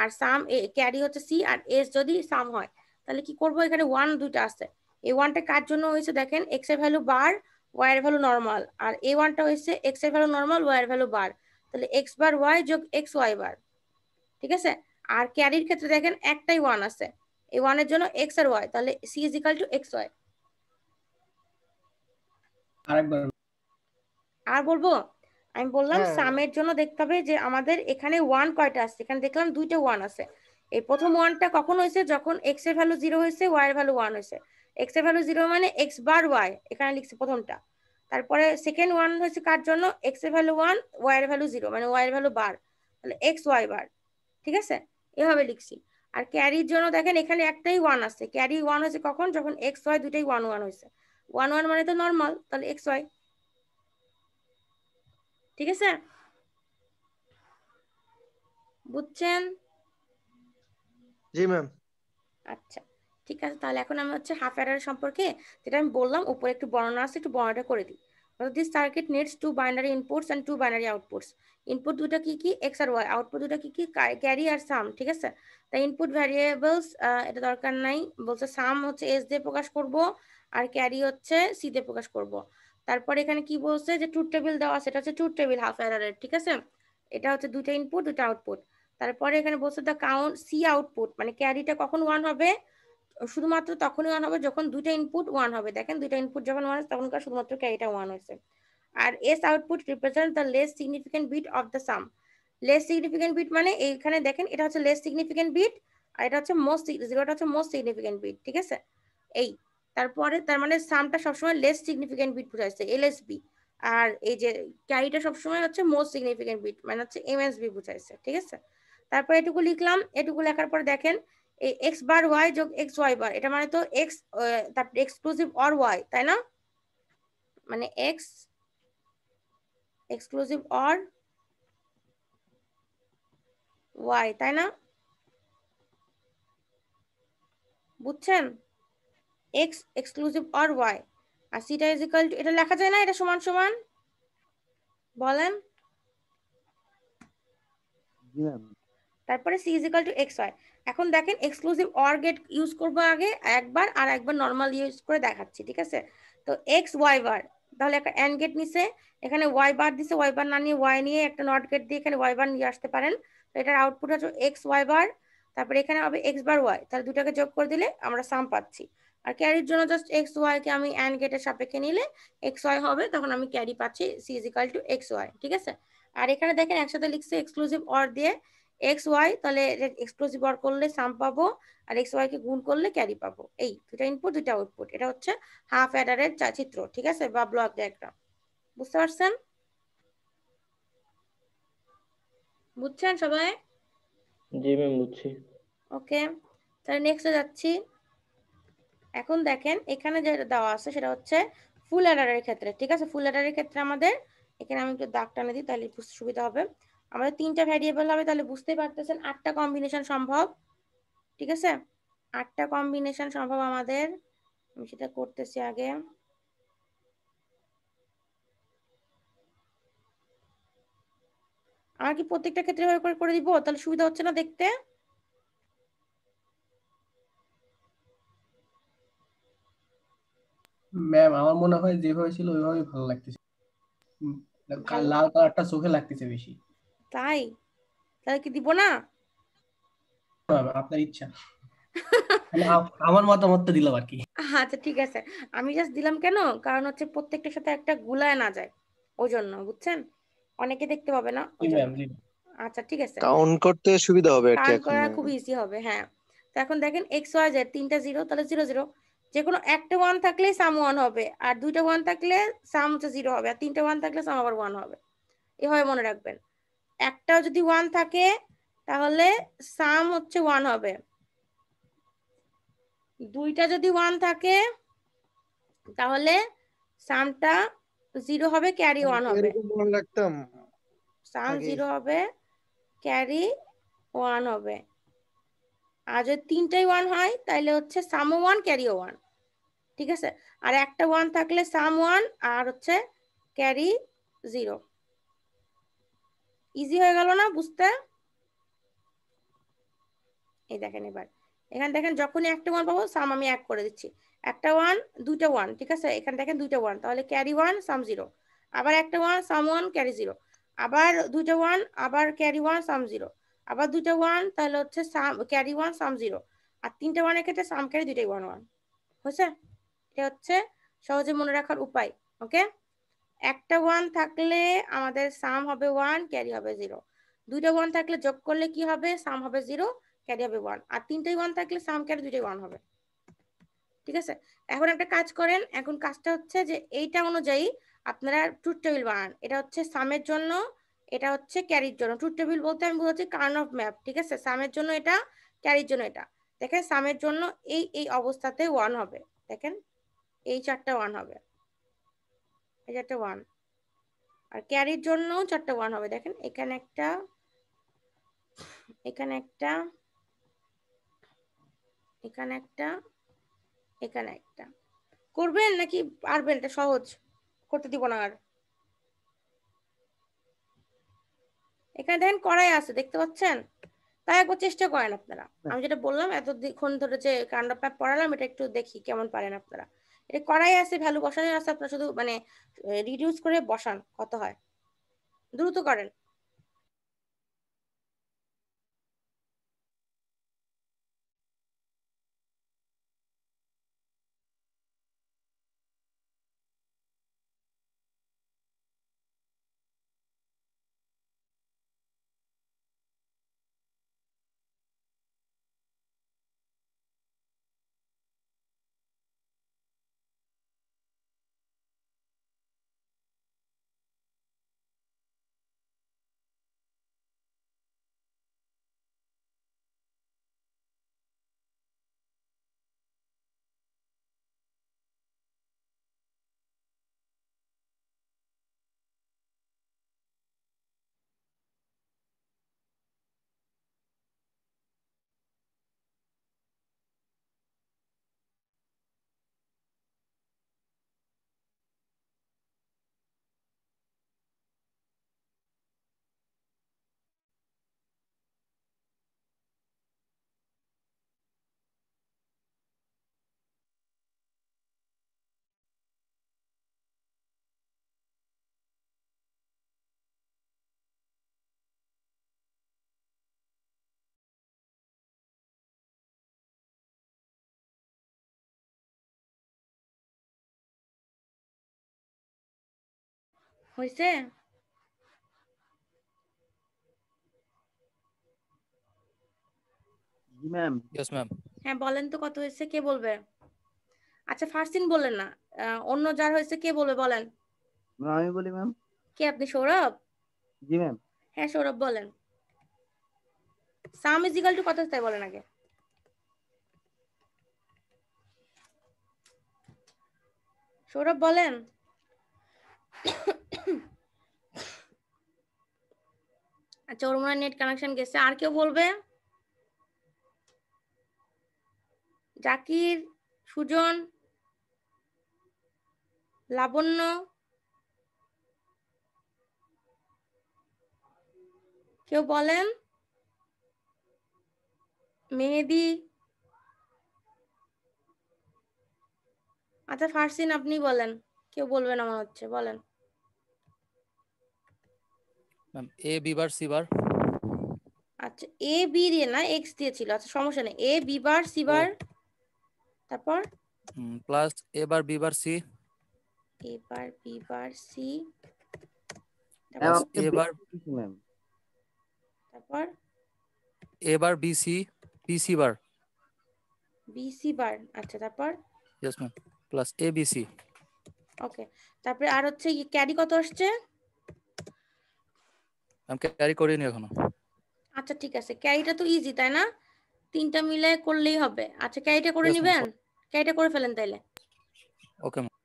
আর সাম ক্যারি হচ্ছে সি, আর এস যদি সাম হয়, তাহলে কি করব, এখানে 1 দুইটা আছে, এই 1টা কার জন্য হয়েছে, দেখেন এক্স এর ভ্যালু বার, ওয়াই এর ভ্যালু নরমাল, আর এই 1টা হয়েছে এক্স এর ভ্যালু নরমাল, ওয়াই এর ভ্যালু বার, তাহলে এক্স বার ওয়াই যোগ এক্স ওয়াই বার, ঠিক আছে। আর ক্যারির ক্ষেত্রে দেখেন একটাই 1 আছে, এই 1 এর জন্য এক্স আর ওয়াই, তাহলে C is equal to X Y. আরেকবার আর বলবো, আমি বললাম হ্যাঁ। সামের জন্য দেখতে হবে যে আমাদের এখানে 1 কয়টা আছে, এখানে দেখলাম দুইটা 1 আছে। এই প্রথম 1টা কখন হয়েছে, যখন এক্স এর ভ্যালু 0 হয়েছে, ওয়াই এর ভ্যালু 1 হয়েছে। এক্স এর ভ্যালু 0 মানে এক্স বার ওয়াই, এখানে লিখছি প্রথমটা। তারপরে সেকেন্ড 1 হয়েছে কার জন্য, এক্স এর ভ্যালু 1, ওয়াই এর ভ্যালু 0, মানে ওয়াই এর ভ্যালু বার, তাহলে এক্স ওয়াই বার, ঠিক আছে, এভাবে লিখছি। আর ক্যারির জন্য দেখেন এখানে একটাই 1 আছে, ক্যারি 1 হয়েছে কখন, যখন এক্স ওয়াই দুইটাই 1 1 হয়েছে, 1 1 মানে তো নরমাল, তাহলে এক্স ওয়াই, ঠিক আছে, বুঝছেন? জি ম্যাম। আচ্ছা ঠিক আছে, তাহলে এখন আমি হচ্ছে হাফ এরার সম্পর্কে যেটা আমি বললাম উপরে একটু বর্ণনা আছে, একটু বর্ণনাটা করে দিই। This circuit needs 2 binary inputs and 2 binary outputs. Input দুটো কি কি, এক্স আর ওয়াই, আউটপুট দুটো কি কি, ক্যারি আর সাম, ঠিক আছে। তাই ইনপুট ভ্যারিয়েবলস এটা দরকার নাই, বলছে সাম হচ্ছে এস দিয়ে প্রকাশ করব, আর ক্যারি হচ্ছে সি দিয়ে প্রকাশ করব। তারপর এখানে কি বলছে যে ট্রুথ টেবিল দেওয়া, সেটা হচ্ছে ট্রুথ টেবিল হাফ এরারের, ঠিক আছে। এটা হচ্ছে দুইটা ইনপুট দুইটা আউটপুট। তারপরে এখানে বলছে দ্য কাউন্ট সি আউটপুট, মানে ক্যারিটা কখন 1 হবে, শুধুমাত্র তখনই 1 হবে যখন দুইটা ইনপুট 1 হবে। দেখেন দুইটা ইনপুট যখন 1 হবে তখনকার শুধুমাত্র ক্যারিটা 1 হয়েছে। আর S output represent the less significant bit of the sum. Less significant bit মানে এইখানে দেখেন এটা হচ্ছে লেস সিগনিফিকেন্ট বিট আর এটা হচ্ছে মোস্ট, জিরোটা হচ্ছে মোস্ট সিগনিফিকেন্ট বিট, ঠিক আছে। এই তারপরে তার মানে সামটা সবসময় লেস সিগনিফিকেন্ট বিট বুঝাইছে এলএসবি, আর এই যে ক্যারিটা সবসময় হচ্ছে মোস্ট সিগনিফিকেন্ট বিট মানে হচ্ছে এমএসবি বুঝাইছে, ঠিক আছে। তারপর এটুকু লিখলাম, এটুকু লেখার পরে দেখেন এই এক্স বার ওয়াই যোগ এক্স ওয়াই বার, এটা মানে তো এক্স তারপর এক্সক্লুসিভ অর ওয়াই, তাই না, মানে এক্স এক্সক্লুসিভ অর ওয়াই, তাই না, বুঝছেন, এক্স এক্সক্লুসিভ অর ওয়াই। আর সিটা ইজ ইকুয়াল টু, এটা লেখা যায় না, এটা সমান সমান বলেন, জি ম্যাম। তারপরে C is equal to X Y. এখন দেখেন এক্সক্লুসিভ অর গেট ইউজ করবো আগে একবার, আর একবার নর্মাল ইউজ করে দেখাচ্ছি, ঠিক আছে। তো এক্স ওয়াই বার, তাহলে একটা এন্ড গেট নিছে, এখানে ওয়াই বার দিছে, ওয়াই বার না নিয়ে ওয়াই নিয়ে একটা নট গেট দিয়ে এখানে ওয়াই বার নিয়ে আসতে পারেন। তো এটার আউটপুট হচ্ছে এক্স ওয়াই বার, তারপরে এখানে হবে এক্স বার ওয়াই, তাহলে দুটাকে যোগ করে দিলে আমরা সাম পাচ্ছি। আর ক্যারির জন্য জাস্ট এক্স ওয়াই কে আমি এন্ড গেটের সাপেক্ষে নিলে এক্স ওয়াই হবে, তখন আমি ক্যারি পাচ্ছি C is equal to X Y, ঠিক আছে। আর এখানে দেখেন একসাথে লিখছে এক্সক্লুসিভ অর দিয়ে এক্স ওয়াই, তাহলে এক্সক্লুসিভ অর করলে সাম পাবো আর এক্স ওয়াই কে গুণ করলে ক্যারি পাবো। এই দুটা ইনপুট দুটা আউটপুট, এটা হচ্ছে হাফ অ্যাডারের চিত্র, ঠিক আছে, বা ব্লক ডায়াগ্রাম। বুঝতে পারছেন, বুঝছেন সবাই? জি ম্যাম বুঝছি। ওকে, তাহলে নেক্সটে যাচ্ছি। এখন দেখেন এখানে যেটা দেওয়া আছে সেটা হচ্ছে ফুল অ্যাডারের ক্ষেত্রে, ঠিক আছে। ফুল অ্যাডারের ক্ষেত্রে আমাদের এখানে আমি একটু দাগ টানে দিই তাহলে বুঝতে সুবিধা হবে। আমাদের 3টা ভ্যারিয়েবল হবে, তাহলে বুঝতেই পারতেছেন 8টা কম্বিনেশন সম্ভব, ঠিক আছে। 8টা কম্বিনেশন সম্ভব আমাদের, আমি সেটা করতেছি আগে। আমার কি প্রত্যেকটা ক্ষেত্রে করে দিব, তাহলে সুবিধা হচ্ছে না দেখতে? ম্যাম আমার মনে হয় যেভাবে ছিল ওইভাবেই ভালো লাগতেছে। ভালো লাল কালারটা চোখে লাগতেছে বেশি। তাই, তাহলে কি দিব না? ম্যাম, আপনার ইচ্ছা। মানে আমার মতামতটা দিলাম আর কি। আচ্ছা ঠিক আছে, আমি জাস্ট দিলাম কেন, কারণ হচ্ছে প্রত্যেকটার সাথে একটা গুলায় না যায়, ওই জন্য, বুঝছেন, অনেকে দেখতে পাবে না ওই জি জন্য। ম্যাম, জি। আচ্ছা ঠিক আছে, কাউন্ট করতে সুবিধা হবে আর কি কাউন্ট এখন। করা খুব ইজি হবে, হ্যাঁ। তো এখন দেখেন এক্স ওয়াই জেড 3টা 0, তাহলে 0 0, যে কোনো একটা 1 থাকলে সাম 1 হবে, আর 2টা 1 থাকলে সাম হচ্ছে 0 হবে, আর 3টা 1 থাকলে সাম আবার 1 হবে, এভাবে মনে রাখবেন। একটাও যদি 1 থাকে তাহলে সাম হচ্ছে 1 হবে, 2টা যদি 1 থাকে তাহলে সামটা 0 হবে, ক্যারি 1 হবে, এরকম মনে রাখতাম সাম আগে। 0 হবে, ক্যারি 1 হবে। আর যদি 3টাই 1 হয় তাহলে হচ্ছে সামও 1 ক্যারিও 1, ঠিক আছে। আর একটা 1 থাকলে সাম 1 আর হচ্ছে ক্যারি 0। ইজি হয়ে গেল না বুঝতে? এই দেখেন এবার এখানে দেখেন যখনই একটা 1 পাবো সাম আমি 1 করে দিচ্ছি, একটা 1 দুইটা 1, ঠিক আছে, এখানে দেখেন দুইটা 1 তাহলে ক্যারি 1 সাম 0, আবার একটা 1 সাম 1 ক্যারি 0, আবার দুইটা 1 আবার ক্যারি 1 সাম 0, আবার দুইটা 1 তাহলে হচ্ছে সাম ক্যারি 1 সাম 0, আর 3টে 1 এর ক্ষেত্রে সাম ক্যারি দুইটাই 1 1 হয়েছে। এটা হচ্ছে সহজে মনে রাখার উপায়, ওকে। একটা 1 থাকলে আমাদের সাম হবে 1 ক্যারি হবে 0, দুইটা 1 থাকলে যোগ করলে কি হবে, সাম হবে 0 ক্যারি হবে 1, আর 3টাই 1 থাকলে সাম ক্যারি দুইটাই 1 হবে, ঠিক আছে। এখন একটা কাজ করেন, এখন কাজটা হচ্ছে যে এইটা অনুযায়ী আপনারা ট্রুথ টেবিল বানান। এটা হচ্ছে সামের জন্য, এটা হচ্ছে ক্যারির জন্য। ট্রুথ টেবিল বলতে আমি বোঝাচ্ছি কার্নফ ম্যাপ, ঠিক আছে। সামের জন্য এটা, ক্যারির জন্য এটা। দেখেন সামের জন্য এই এই অবস্থাতে 1 হবে, দেখেন এই 4টা 1 হবে, এই 4টা 1, আর ক্যারির জন্য 4টা 1 হবে, দেখেন এখানে একটা, এখানে একটা, এখানে একটা, এখানে একটা। করবেন নাকি পারবেন? এটা সহজ, করতে দিব না আর। এখানে দেখেন করাই আছে, দেখতে পাচ্ছেন, তাই একবার চেষ্টা করেন আপনারা। আমি যেটা বললাম এতক্ষণ ধরে যে কাইন্ড অফ ম্যাপ পড়ালাম, এটা একটু দেখি কেমন পারেন আপনারা। এটা করাই আছে, ভ্যালু বসানো আছে, আপনারা শুধু মানে রিডিউস করে বসান কত হয়, দ্রুত করেন। হয়েছে? জি ম্যাম। Yes ma'am. হ্যাঁ বলেন তো কত হয়েছে, কে বলবে? আচ্ছা ফারসিন বললেন না, অন্য যার হয়েছে কে বলবে বলেন। আমি বলি ম্যাম। কে আপনি, সৌরভ? জি ম্যাম। হ্যাঁ সৌরভ বলেন। সাম ইজ ইকুয়াল টু কত তাই বলেন আগে। সৌরভ বলেন। আচ্ছা ওর মনে নেট কানেকশন গেছে, আর কেউ বলবে? জাকির, সুজন, লাবণ্য, কেউ বলেন? মেহেদি। আচ্ছা ফারসিন আপনি বলেন, কেউ বলবে না মনে হচ্ছে, বলেন। ম্যাম এ বি বার সি বার। আচ্ছা এ বি দিয়ে না, এক্স দিয়েছিল, আচ্ছা সমস্যা নেই। এ বি বার সি বার, তারপর plus A bar B bar C, A bar B bar C, plus A bar ma'am. তারপর A bar B C, B C bar. B C bar, আচ্ছা তারপর yes ma'am, plus A B C. Okay, তারপরে আর হচ্ছে carry কত আসছে? Ma'am carry করিনি এখনো। আচ্ছা ঠিক আছে, ক্যারিটা তো ইজি তাই না, তিনটা মিলে করলেই হবে। আচ্ছা ক্যারিটা করে Yes, ma'am. নিবেন, ক্যারিটা করে ফেলেন তাইলে। Okay ma'am.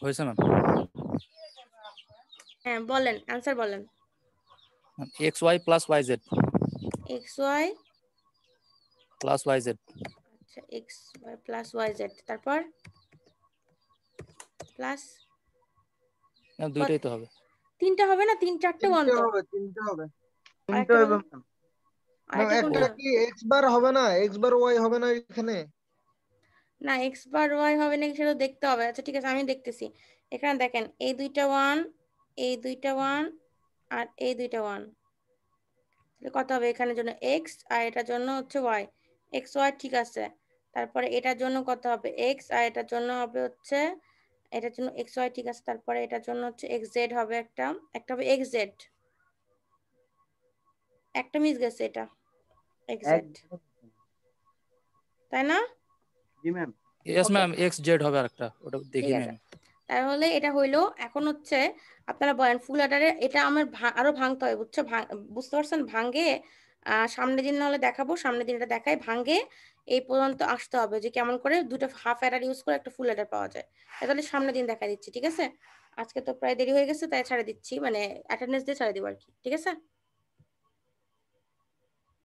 হয়েছে ম্যাম। হ্যাঁ বলেন, অ্যানসার বলেন। X Y plus Y Z. X Y plus Y Z. আচ্ছা X Y plus Y Z, তারপর প্লাস দুইটাই তো হবে। তিনটা হবে না, চারটে ওয়ান তো। তিনটে হবে। আরেকটা হবে বলেন, ম্যাম। আরেকটা একটা কোনটা? কি এক্স বার হবে না, এক্স বার ওয়াই হবে না এখানে? না এক্স বার ওয়াই হবে নাকি সেটা দেখতে হবে। আচ্ছা ঠিক আছে আমি দেখতেছি। এখানে দেখেন এই দুইটা ওয়ান, এই দুইটা ওয়ান, আর এই দুইটা ওয়ান, কত হবে এখানের জন্য এক্স, আর এটার জন্য হচ্ছে ওয়াই। এক্স ওয়াই ঠিক আছে, তারপরে এটার জন্য কত হবে এক্স, আর এটার জন্য হবে হচ্ছে, এটার জন্য এক্স ওয়াই ঠিক আছে, তারপরে এটার জন্য হচ্ছে এক্স জেড হবে একটা, একটা হবে এক্স জেড, একটা মিস গেছে, এটা এক্স জেড তাই না? জি ma'am. Yes ma'am, X Z হবে আরেকটা, ওটা ঠিক দেখিনি আছে, আমি। তাহলে এটা হইলো। এখন হচ্ছে আপনারা বলেন ফুল অ্যাডারে এটা আমার আরো ভাঙতে হবে, বুঝছো? বুঝতে পারছেন? ভাঙ্গে সামনের দিন নাহলে দেখাবো, সামনের দিন এটা দেখাই, ভাঙ্গে এই পর্যন্ত আসতে হবে যে কেমন করে দুটো হাফ অ্যাডার ইউজ করে একটা ফুল অ্যাডার পাওয়া যায়। তাহলে সামনের দিন দেখা দিচ্ছি, ঠিক আছে? আজকে তো প্রায় দেরি হয়ে গেছে তাই ছাড়ে দিচ্ছি, মানে অ্যাটেন্ডেন্স দিয়ে ছাড়ে দিব আর কি, ঠিক আছে?